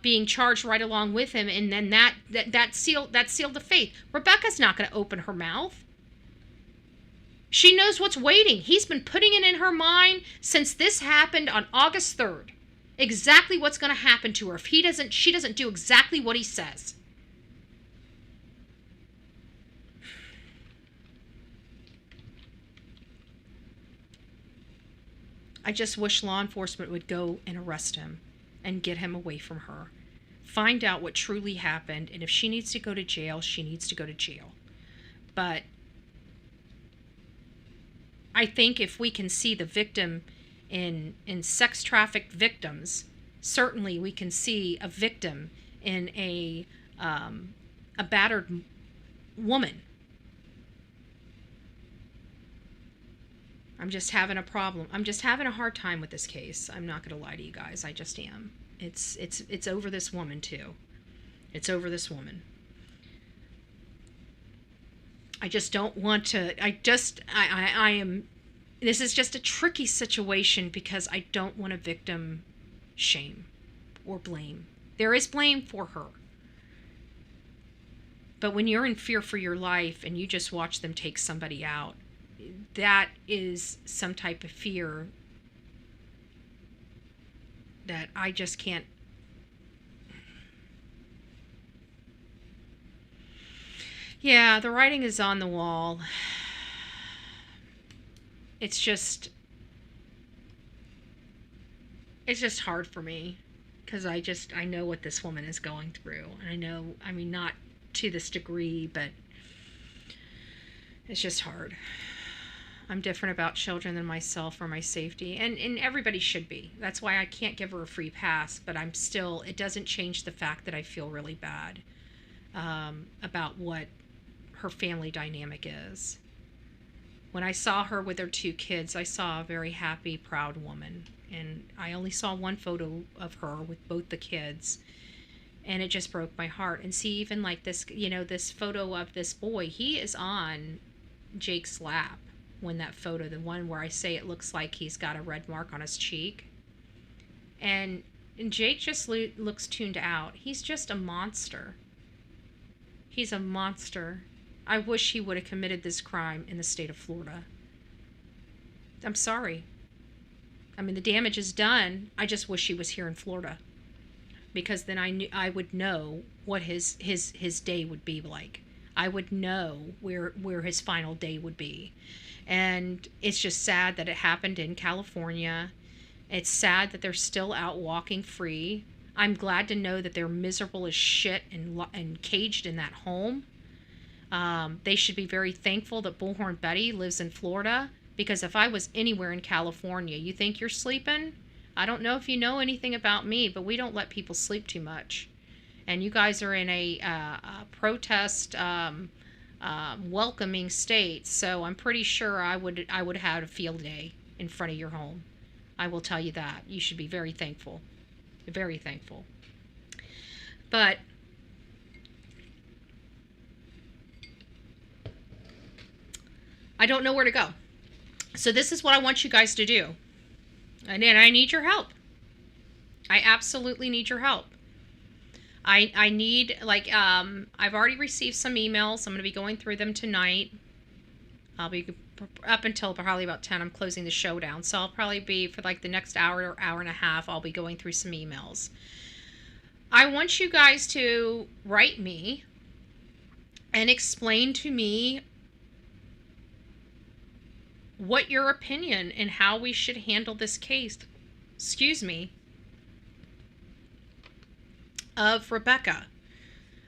being charged right along with him, and then that sealed the fate. Rebecca's not going to open her mouth. She knows what's waiting. He's been putting it in her mind since this happened on August 3rd. Exactly what's going to happen to her if she doesn't do exactly what he says. I just wish law enforcement would go and arrest him and get him away from her. Find out what truly happened, and if she needs to go to jail, she needs to go to jail. But I think if we can see the victim in sex trafficked victims, certainly we can see a victim in a battered woman. I'm just having a problem. I'm just having a hard time with this case. I'm not going to lie to you guys. I just am. It's over this woman too. It's over this woman. I just don't want to. I am. This is just a tricky situation because I don't want to victim shame or blame. There is blame for her. But when you're in fear for your life and you just watch them take somebody out, that is some type of fear that I just can't. Yeah, the writing is on the wall. It's just hard for me because I know what this woman is going through. And I know, I mean, not to this degree, but it's just hard. I'm different about children than myself for my safety, and everybody should be. That's why I can't give her a free pass, but I'm still, it doesn't change the fact that I feel really bad about what her family dynamic is. When I saw her with her 2 kids, I saw a very happy, proud woman, and I only saw one photo of her with both the kids, and it just broke my heart. And see, even like this, you know, this photo of this boy, he is on Jake's lap. When that photo, the one where I say it looks like he's got a red mark on his cheek. And Jake just looks tuned out. He's just a monster. He's a monster. I wish he would have committed this crime in the state of Florida. I'm sorry. I mean, the damage is done. I just wish he was here in Florida. Because then I would know what his day would be like. I would know where his final day would be. And it's just sad that it happened in California. It's sad that they're still out walking free. I'm glad to know that they're miserable as shit and caged in that home. They should be very thankful that Bullhorn Betty lives in Florida, because if I was anywhere in California, you think you're sleeping? I don't know if you know anything about me, but we don't let people sleep too much. And you guys are in a protest welcoming state, so I'm pretty sure I would have had a field day in front of your home. I will tell you that. You should be very thankful. Very thankful. But I don't know where to go. So this is what I want you guys to do. And I need your help. I absolutely need your help. I need, like, I've already received some emails. I'm going to be going through them tonight. I'll be up until probably about 10. I'm closing the show down. So I'll probably be, for like the next hour or hour and a half, I'll be going through some emails. I want you guys to write me and explain to me what your opinion and how we should handle this case, of Rebecca.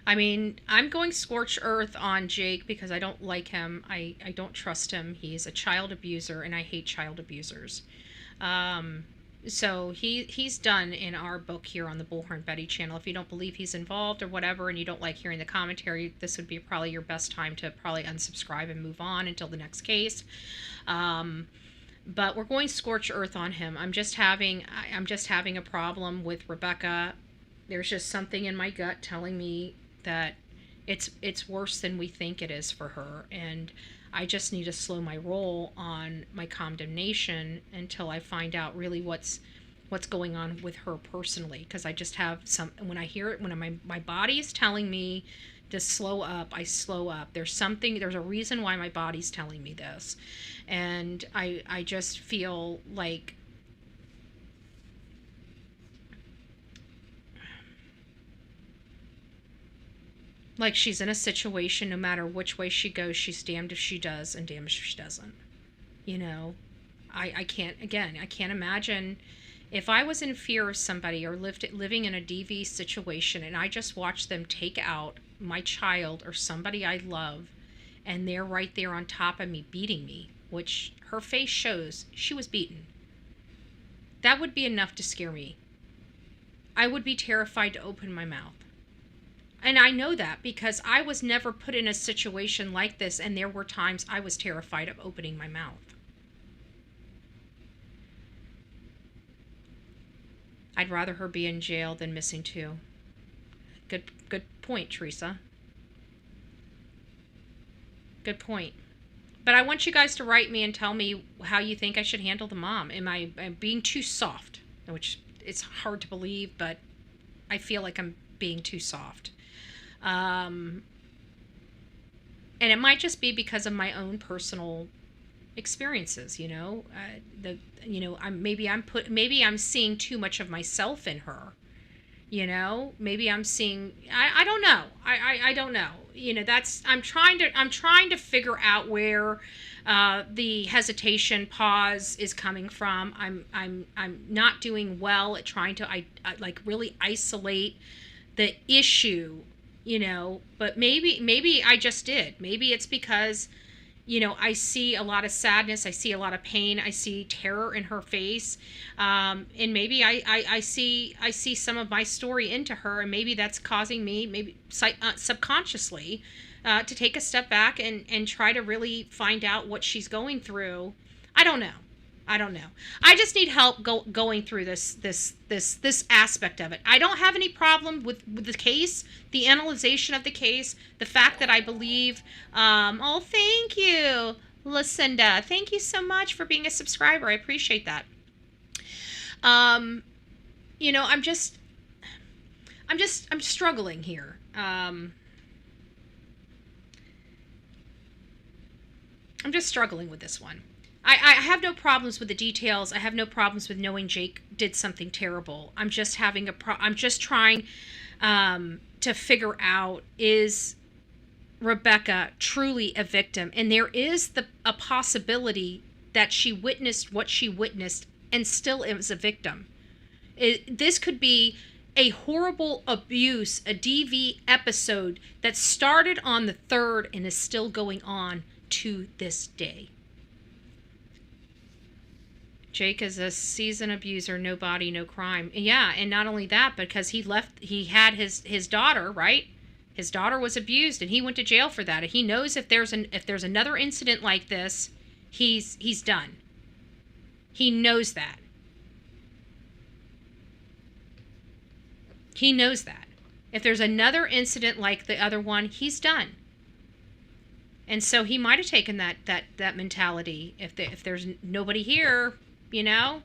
I mean, I'm going scorched earth on Jake because I don't like him. I don't trust him. He's a child abuser, and I hate child abusers. So he's done in our book here on the Bullhorn Betty channel. If you don't believe he's involved or whatever, and you don't like hearing the commentary, this would be probably your best time to probably unsubscribe and move on until the next case. But we're going scorched earth on him. I'm just having a problem with Rebecca. There's just something in my gut telling me that it's worse than we think it is for her, and I just need to slow my roll on my condemnation until I find out really what's going on with her personally, because I just have some, when I hear it, when my body is telling me to slow up, I slow up. There's a reason why my body's telling me this, and I just feel like she's in a situation, no matter which way she goes, she's damned if she does and damned if she doesn't. You know, I can't imagine if I was in fear of somebody or living in a DV situation and I just watched them take out my child or somebody I love and they're right there on top of me beating me, which her face shows she was beaten, that would be enough to scare me. I would be terrified to open my mouth. And I know that because I was never put in a situation like this, and there were times I was terrified of opening my mouth. I'd rather her be in jail than missing too. Good point, Teresa. Good point. But I want you guys to write me and tell me how you think I should handle the mom. Am I being too soft? Which it's hard to believe, but I feel like I'm being too soft. And it might just be because of my own personal experiences, you know. Maybe I'm seeing too much of myself in her. You know, maybe I'm seeing. I don't know. I don't know. You know, I'm trying to figure out where the hesitation, pause is coming from. I'm not doing well at trying to really isolate the issue. You know, but maybe I just did. Maybe it's because, you know, I see a lot of sadness, I see a lot of pain, I see terror in her face, and maybe I see some of my story into her, and maybe that's causing me, maybe subconsciously, to take a step back and try to really find out what she's going through. I don't know. I just need help going through this aspect of it. I don't have any problem with the case, the analyzation of the case, the fact that I believe. Oh, thank you, Lucinda. Thank you so much for being a subscriber. I appreciate that. You know, I'm struggling here. I'm just struggling with this one. I have no problems with the details. I have no problems with knowing Jake did something terrible. I'm just I'm just trying to figure out, is Rebecca truly a victim? And there is a possibility that she witnessed what she witnessed and still is a victim. This could be a horrible abuse, a DV episode that started on the 3rd and is still going on to this day. Jake is a seasoned abuser, no body, no crime. Yeah, and not only that, because he had his daughter, right? His daughter was abused, and he went to jail for that. He knows if there's another incident like this, he's done. He knows that. He knows that. If there's another incident like the other one, he's done. And so he might have taken that mentality. If there's nobody here, you know.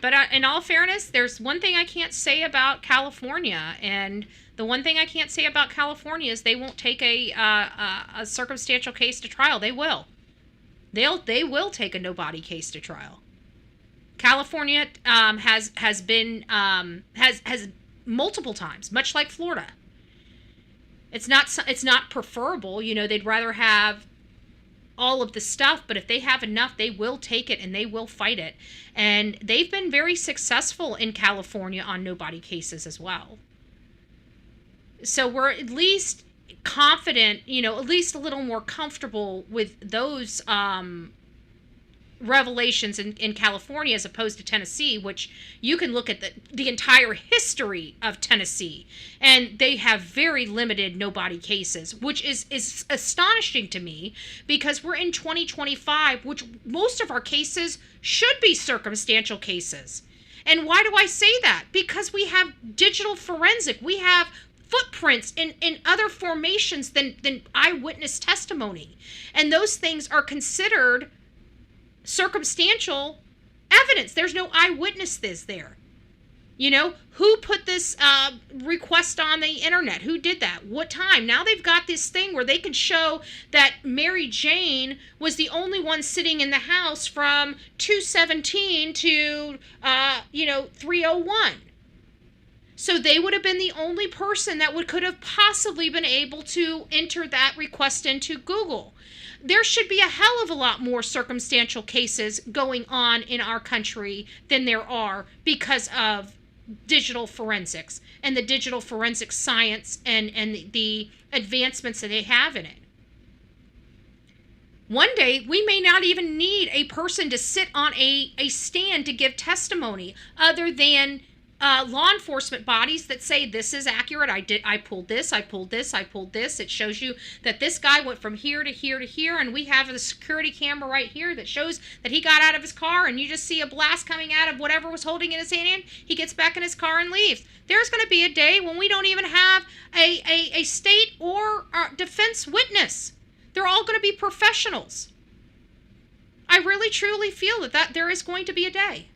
But in all fairness, there's one thing I can't say about California, and the one thing I can't say about California is they won't take a circumstantial case to trial. They will. They will take a no-body case to trial. California has multiple times, much like Florida. It's not preferable, you know. They'd rather have all of the stuff, but if they have enough, they will take it and they will fight it. And they've been very successful in California on no-body cases as well. So we're at least confident, you know, at least a little more comfortable with those revelations in California as opposed to Tennessee, which you can look at the entire history of Tennessee, and they have very limited no-body cases, which is astonishing to me, because we're in 2025, which most of our cases should be circumstantial cases. And why do I say that? Because we have digital forensic, we have footprints in other formations than eyewitness testimony, and those things are considered circumstantial evidence. There's no eyewitnesses there. You know, who put this request on the internet? Who did that? What time? Now they've got this thing where they can show that Mary Jane was the only one sitting in the house from 2:17 to 3:01. So they would have been the only person that could have possibly been able to enter that request into Google. There should be a hell of a lot more circumstantial cases going on in our country than there are because of digital forensics and the digital forensic science and the advancements that they have in it. One day, we may not even need a person to sit on a stand to give testimony other than law enforcement bodies that say this is accurate. I pulled this. It shows you that this guy went from here to here to here, and we have a security camera right here that shows that he got out of his car, and you just see a blast coming out of whatever was holding in his hand. He gets back in his car and leaves. There's going to be a day when we don't even have a state or defense witness. They're all going to be professionals. I really truly feel that there is going to be a day.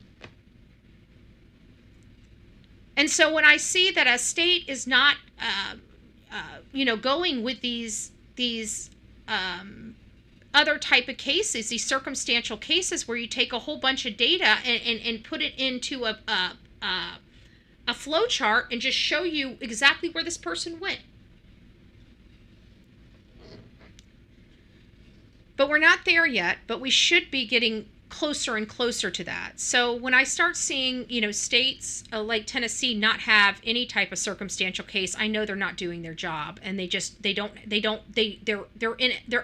And so when I see that a state is not, going with these other type of cases, these circumstantial cases where you take a whole bunch of data and put it into a flow chart and just show you exactly where this person went. But we're not there yet, but we should be getting closer and closer to that. So when I start seeing, states like Tennessee not have any type of circumstantial case, I know they're not doing their job, and they're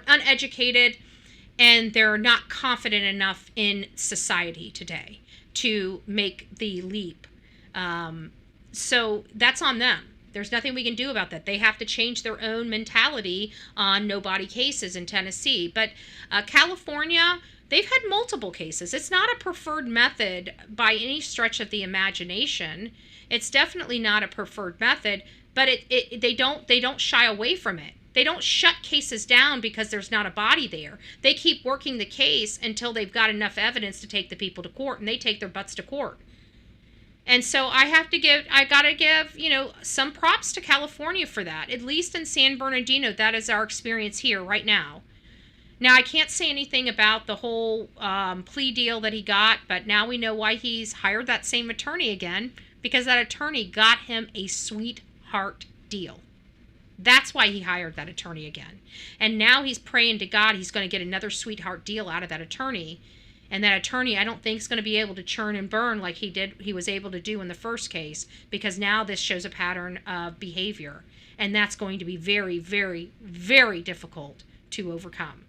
uneducated, and they're not confident enough in society today to make the leap. So that's on them. There's nothing we can do about that. They have to change their own mentality on no-body cases in Tennessee. But California, they've had multiple cases. It's not a preferred method by any stretch of the imagination. It's definitely not a preferred method, but they don't shy away from it. They don't shut cases down because there's not a body there. They keep working the case until they've got enough evidence to take the people to court, and they take their butts to court. And so I gotta give, some props to California for that. At least in San Bernardino, that is our experience here right now. Now, I can't say anything about the whole plea deal that he got, but now we know why he's hired that same attorney again, because that attorney got him a sweetheart deal. That's why he hired that attorney again. And now he's praying to God he's going to get another sweetheart deal out of that attorney. And that attorney, I don't think, is going to be able to churn and burn like he was able to do in the first case, because now this shows a pattern of behavior. And that's going to be very, very, very difficult to overcome.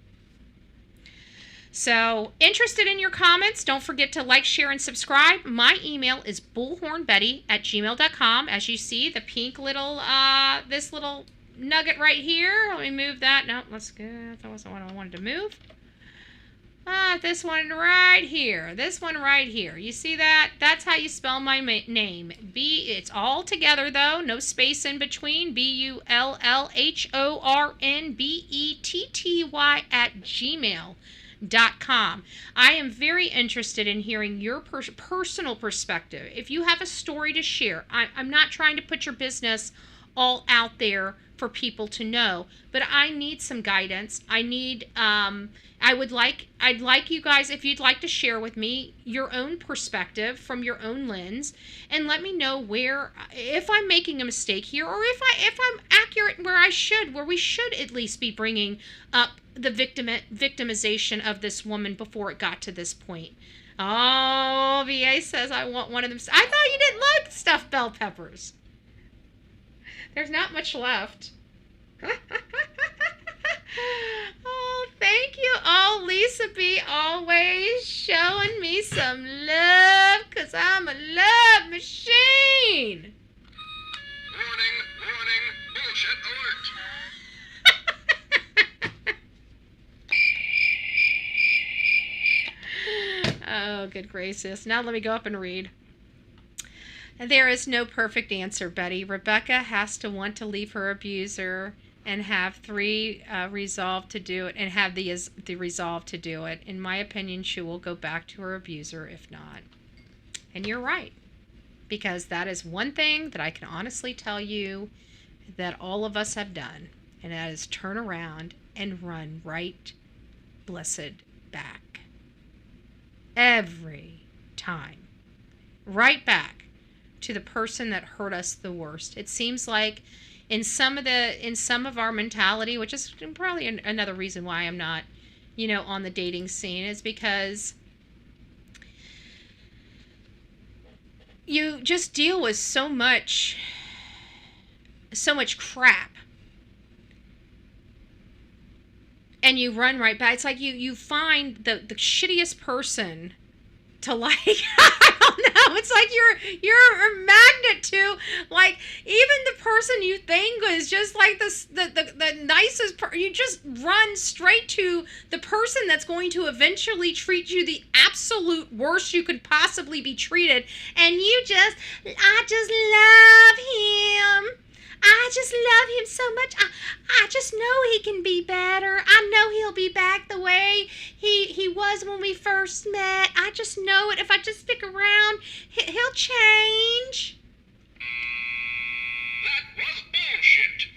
So, interested in your comments, don't forget to like, share, and subscribe. My email is bullhornbetty@gmail.com. As you see, the pink little, this little nugget right here. Let me move that. No, let's go. That wasn't what I wanted to move. This one right here. This one right here. You see that? That's how you spell my name. It's all together, though. No space in between. bullhornbetty@gmail.com. I am very interested in hearing your personal perspective. If you have a story to share, I'm not trying to put your business all out there for people to know, but I need some guidance. I'd like you guys, if you'd like to share with me your own perspective from your own lens, and let me know if I'm making a mistake here, or if I'm accurate where we should at least be bringing up the victimization of this woman before it got to this point. Oh, VA says I want one of them. I thought you didn't like stuffed bell peppers. There's not much left. Oh, thank you. Oh, Lisa B, always showing me some love, because I'm a love machine. Warning, bullshit alert. Oh, good gracious. Now let me go up and read. There is no perfect answer, Betty. Rebecca has to want to leave her abuser and have the resolve to do it. In my opinion, she will go back to her abuser if not. And you're right, because that is one thing that I can honestly tell you that all of us have done, and that is turn around and run right blessed back. Every time. Right back to the person that hurt us the worst. It seems like in some of our mentality, which is probably another reason why I'm not, on the dating scene, is because you just deal with so much crap. and you run right back. It's like you find the shittiest person to like. I don't know. It's like you're a magnet to, like, even the person you think is just like the nicest person. You just run straight to the person that's going to eventually treat you the absolute worst you could possibly be treated, and I just love him. I just love him so much. I just know he can be better. I know he'll be back the way he was when we first met. I just know it. If I just stick around, he'll change. That was bullshit.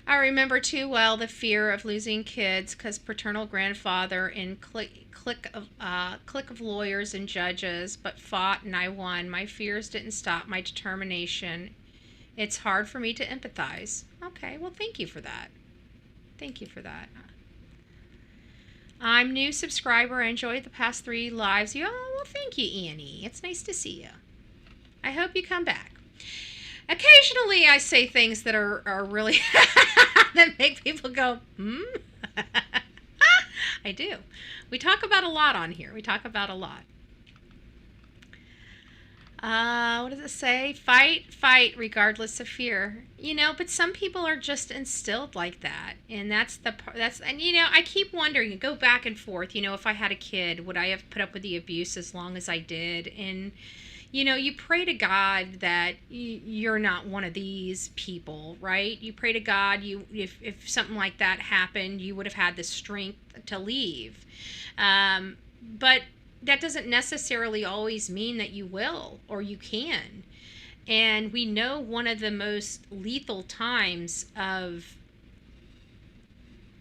I remember too well the fear of losing kids because paternal grandfather in clique of lawyers and judges, but fought and I won. My fears didn't stop my determination. It's hard for me to empathize. Okay, well, thank you for that. Thank you for that. I'm new subscriber. I enjoyed the past 3 lives. Oh, well, thank you, Annie. It's nice to see you. I hope you come back. Occasionally, I say things that are really that make people go, I do. We talk about a lot on here. We talk about a lot. What does it say? Fight, regardless of fear. But some people are just instilled like that, and I keep wondering. Go back and forth. If I had a kid, would I have put up with the abuse as long as I did? And you pray to God that you're not one of these people, right? You pray to God, if something like that happened, you would have had the strength to leave. But that doesn't necessarily always mean that you will or you can. And we know one of the most lethal times of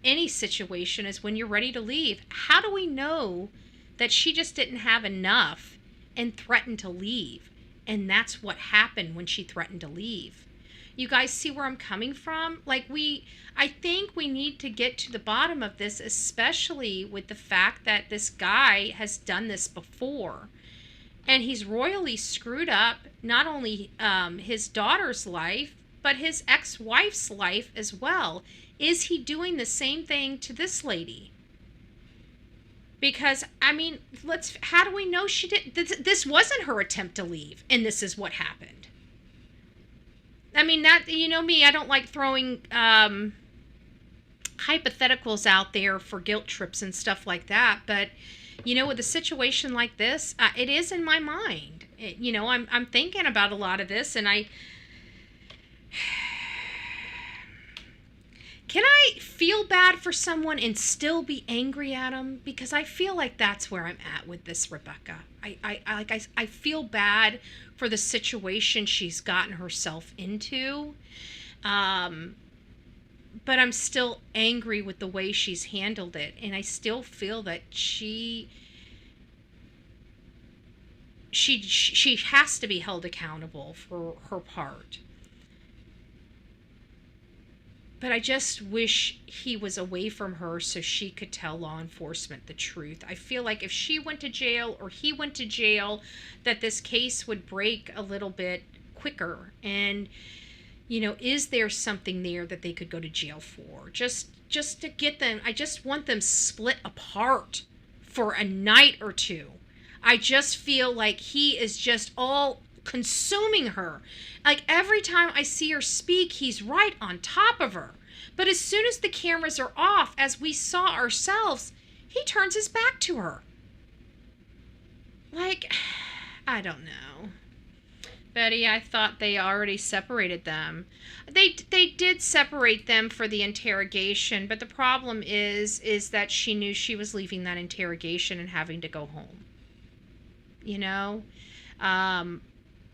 any situation is when you're ready to leave. How do we know that she just didn't have enough and threatened to leave? And that's what happened when she threatened to leave. You guys see where I'm coming from? I think we need to get to the bottom of this, especially with the fact that this guy has done this before. And he's royally screwed up not only his daughter's life, but his ex-wife's life as well. Is he doing the same thing to this lady? Because, how do we know she did? This wasn't her attempt to leave, and this is what happened. Me, I don't like throwing hypotheticals out there for guilt trips and stuff like that. But, with a situation like this, it is in my mind. I'm thinking about a lot of this, and can I feel bad for someone and still be angry at them? Because I feel like that's where I'm at with this Rebecca. I feel bad for the situation she's gotten herself into. But I'm still angry with the way she's handled it. And I still feel that she has to be held accountable for her part. But I just wish he was away from her so she could tell law enforcement the truth. I feel like if she went to jail or he went to jail, that this case would break a little bit quicker. And, is there something there that they could go to jail for? Just to get them, I just want them split apart for a night or two. I just feel like he is just all consuming her. Like every time I see her speak, he's right on top of her. But as soon as the cameras are off, as we saw ourselves, he turns his back to her. I don't know. Betty, I thought they already separated them. They did separate them for the interrogation, but the problem is that she knew she was leaving that interrogation and having to go home.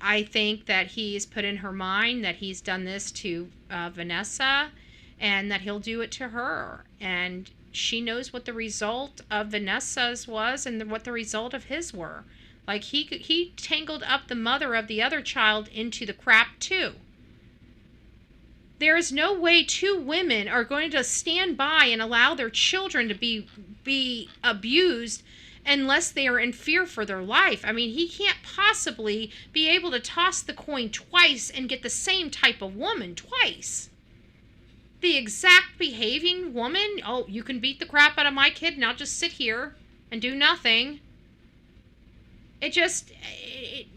I think that he's put in her mind that he's done this to Vanessa and that he'll do it to her. And she knows what the result of Vanessa's was and what the result of his were. He tangled up the mother of the other child into the crap too. There is no way 2 women are going to stand by and allow their children to be abused unless they are in fear for their life. He can't possibly be able to toss the coin twice and get the same type of woman twice. the exact behaving woman. Oh, you can beat the crap out of my kid and I'll just sit here and do nothing.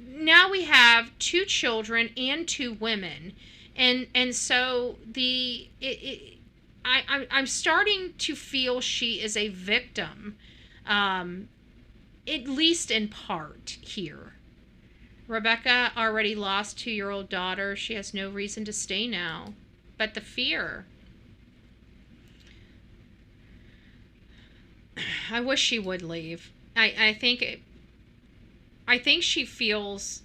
Now we have 2 children and 2 women. And so I'm starting to feel she is a victim, at least in part here. Rebecca already lost 2-year-old daughter. She has no reason to stay now. But the fear. I wish she would leave. I think she feels,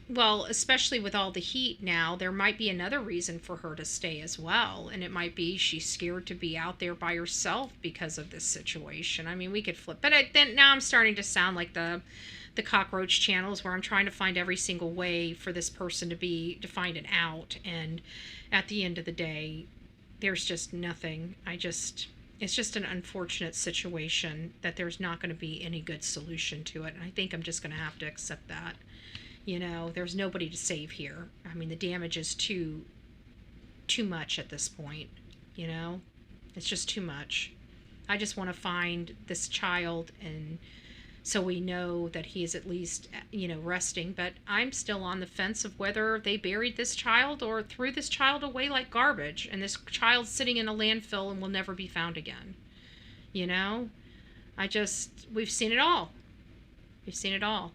well, especially with all the heat now, there might be another reason for her to stay as well. And it might be she's scared to be out there by herself because of this situation. I mean, we could flip. But then now I'm starting to sound like the cockroach channels where I'm trying to find every single way for this person to find an out. And at the end of the day, there's just nothing. It's just an unfortunate situation that there's not going to be any good solution to it. And I think I'm just going to have to accept that. You know, there's nobody to save here. I mean, the damage is too much at this point, you know? It's just too much. I just want to find this child, and so we know that he is at least, you know, resting. But I'm still on the fence of whether they buried this child or threw this child away like garbage, and this child's sitting in a landfill and will never be found again. You know? We've seen it all. We've seen it all.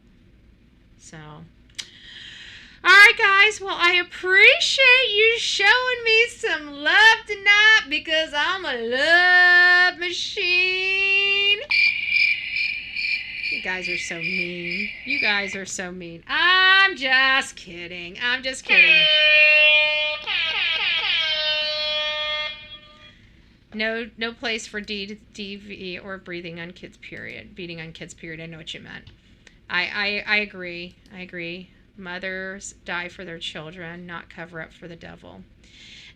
So... all right, guys. Well, I appreciate you showing me some love tonight because I'm a love machine. You guys are so mean. You guys are so mean. I'm just kidding. I'm just kidding. No place for DV or breathing on kids, period. Beating on kids, period. I know what you meant. I agree. I agree. Mothers die for their children, not cover up for the devil.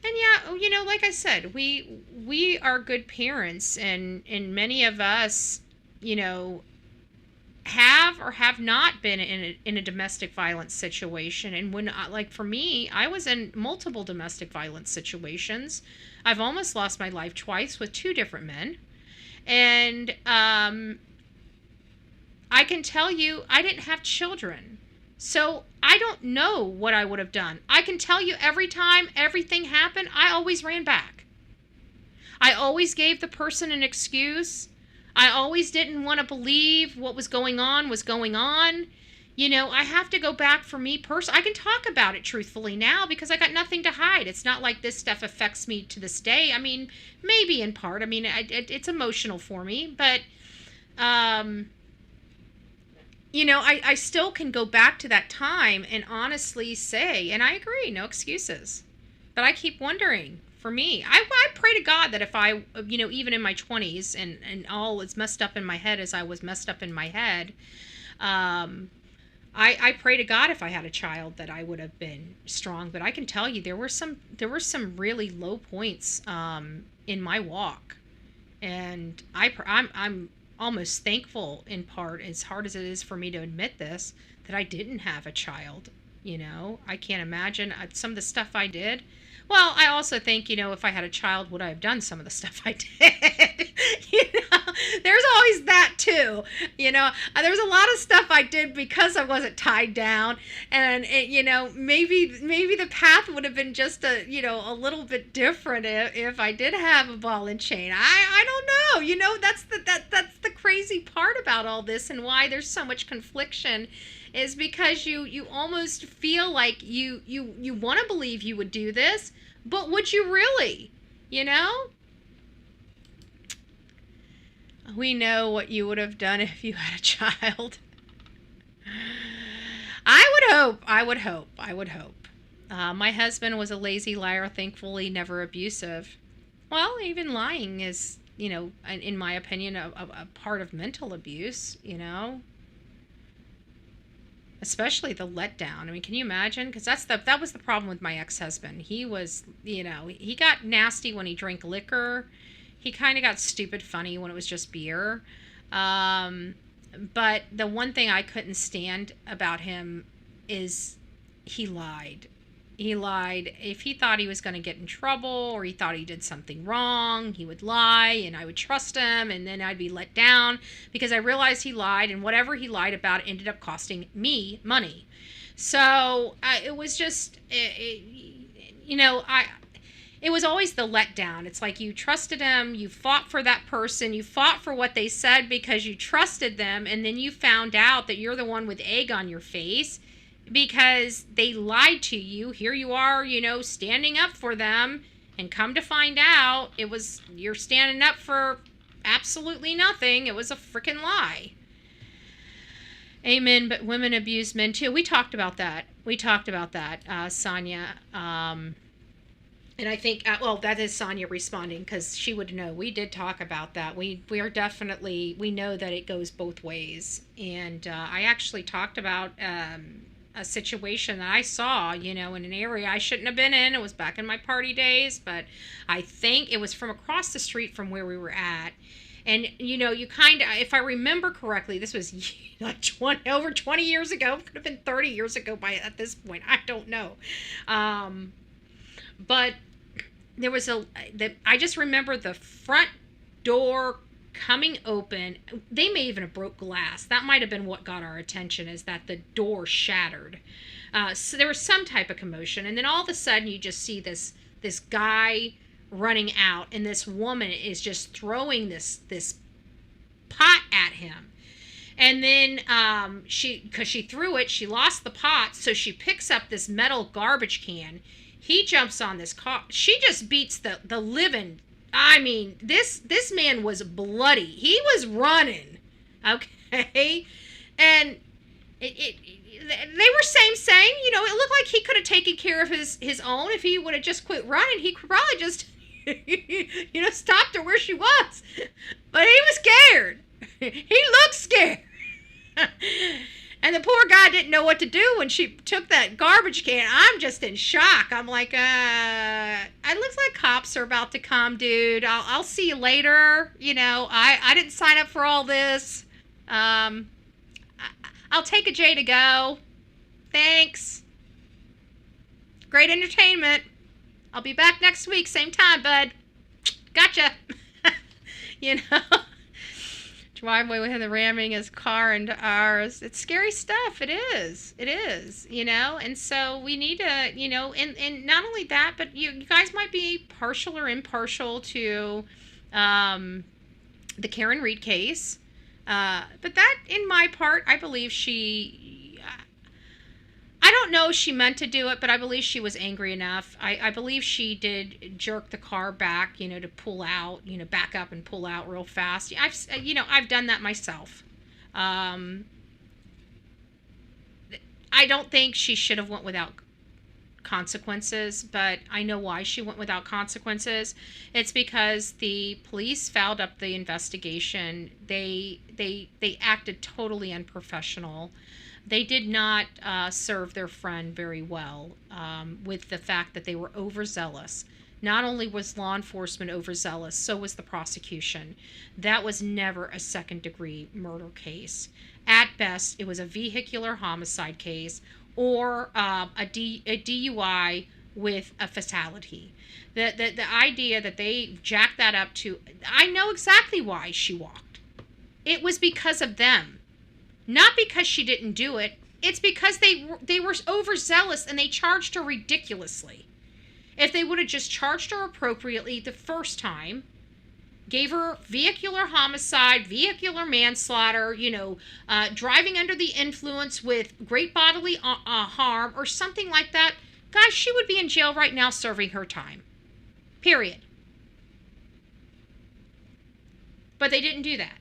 And yeah, you know, like I said, we are good parents, and many of us, you know, have or have not been in a domestic violence situation. And when, like for me, I was in multiple domestic violence situations. I've almost lost my life twice with 2 different men. And I can tell you, I didn't have children. So I don't know what I would have done. I can tell you every time everything happened, I always ran back. I always gave the person an excuse. I always didn't want to believe what was going on was going on. You know, I have to go back for me personally. I can talk about it truthfully now because I got nothing to hide. It's not like this stuff affects me to this day. I mean, maybe in part. I mean, it's emotional for me. But, you know, I still can go back to that time and honestly say, and I agree, no excuses. But I keep wondering, for me, I pray to God that if I, you know, even in my 20s and all as messed up in my head as I was messed up in my head, I pray to God if I had a child that I would have been strong. But I can tell you there were some really low points in my walk, and I'm almost thankful in part, as hard as it is for me to admit this, that I didn't have a child. You know, I can't imagine some of the stuff I did. Well, I also think, you know, if I had a child, would I have done some of the stuff I did? You know, there's always that too. You know, there's a lot of stuff I did because I wasn't tied down, and you know, maybe the path would have been just a little bit different if I did have a ball and chain. I don't know. You know, that's the crazy part about all this, and why there's so much confliction. Is because you almost feel like you want to believe you would do this, but would you really? You know? We know what you would have done if you had a child. I would hope. My husband was a lazy liar, thankfully never abusive. Well, even lying is, you know, in my opinion, a part of mental abuse, you know? Especially the letdown. I mean, can you imagine? Because that was the problem with my ex-husband. He was, you know, he got nasty when he drank liquor. He kind of got stupid funny when it was just beer. But the one thing I couldn't stand about him is he lied. He lied. If he thought he was going to get in trouble or he thought he did something wrong, he would lie and I would trust him, and then I'd be let down because I realized he lied, and whatever he lied about ended up costing me money. So it was just, it was always the letdown. It's like you trusted him, you fought for that person, you fought for what they said because you trusted them, and then you found out that you're the one with egg on your face because they lied to you. Here you are, standing up for them, and come to find out you're standing up for absolutely nothing. It was a freaking lie. Amen, but women abuse men too. We talked about that, Sonia. And I think, that is Sonia responding because she would know. We did talk about that. We are definitely, we know that it goes both ways. And I actually talked about a situation that I saw, in an area I shouldn't have been in. It was back in my party days, but I think it was from across the street from where we were at. And, you kind of, if I remember correctly, this was like over 20 years ago. It could have been 30 years ago at this point. I don't know. But there was I just remember the front door coming open. They may even have broke glass. That might have been what got our attention, is that the door shattered. So there was some type of commotion. And then all of a sudden you just see this guy running out, and this woman is just throwing this pot at him. And then because she threw it, she lost the pot, so she picks up this metal garbage can. He jumps on this car. She just beats the living. I mean, this man was bloody. He was running, okay? And they were saying, it looked like he could have taken care of his own if he would have just quit running. He could probably just, stopped her where she was. But he was scared. He looked scared. And the poor guy didn't know what to do when she took that garbage can. I'm just in shock. I'm like, it looks like cops are about to come, dude. I'll see you later. I didn't sign up for all this. I'll take a J to go. Thanks. Great entertainment. I'll be back next week, same time, bud. Gotcha. Driveway with the ramming his car into ours. It's scary stuff. It is. And so we need to, and not only that, but you guys might be partial or impartial to the Karen Reed case. But that, in my part, I believe I don't know if she meant to do it, but I believe she was angry enough. I believe she did jerk the car back, to pull out, back up and pull out real fast. I've done that myself. I don't think she should have went without consequences, but I know why she went without consequences. It's because the police fouled up the investigation. They acted totally unprofessional. They did not serve their friend very well with the fact that they were overzealous. Not only was law enforcement overzealous, so was the prosecution. That was never a second-degree murder case. At best, it was a vehicular homicide case or a DUI with a fatality. The idea that they jacked that up to... I know exactly why she walked. It was because of them. Not because she didn't do it. It's because they were overzealous and they charged her ridiculously. If they would have just charged her appropriately the first time, gave her vehicular homicide, vehicular manslaughter, driving under the influence with great bodily harm or something like that, guys, she would be in jail right now serving her time. Period. But they didn't do that.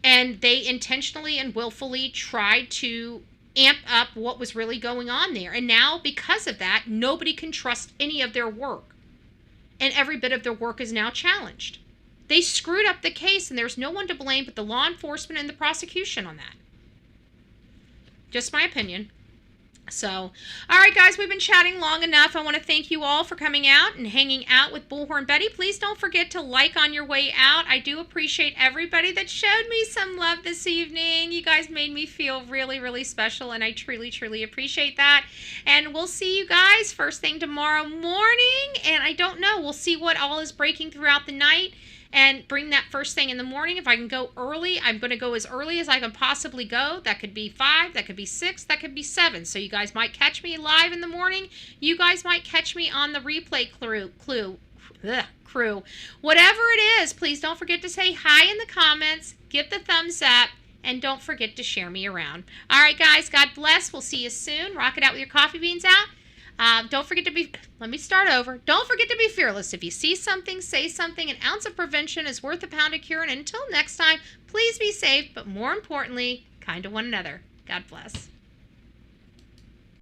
And they intentionally and willfully tried to amp up what was really going on there. And now, because of that, nobody can trust any of their work. And every bit of their work is now challenged. They screwed up the case, and there's no one to blame but the law enforcement and the prosecution on that. Just my opinion. So, all right, guys, we've been chatting long enough. I want to thank you all for coming out and hanging out with Bullhorn Betty. Please don't forget to like on your way out. I do appreciate everybody that showed me some love this evening. You guys made me feel really, really special, and I truly, truly appreciate that. And we'll see you guys first thing tomorrow morning. And I don't know, we'll see what all is breaking throughout the night. And bring that first thing in the morning. If I can go early, I'm going to go as early as I can possibly go. That could be 5, that could be 6, that could be 7. So you guys might catch me live in the morning. You guys might catch me on the replay crew. Whatever it is, please don't forget to say hi in the comments. Give the thumbs up. And don't forget to share me around. All right, guys. God bless. We'll see you soon. Rock it out with your coffee beans out. Don't forget to be, let me start over. Don't forget to be fearless. If you see something, say something. An ounce of prevention is worth a pound of cure. And until next time, please be safe, but more importantly, kind to one another. God bless.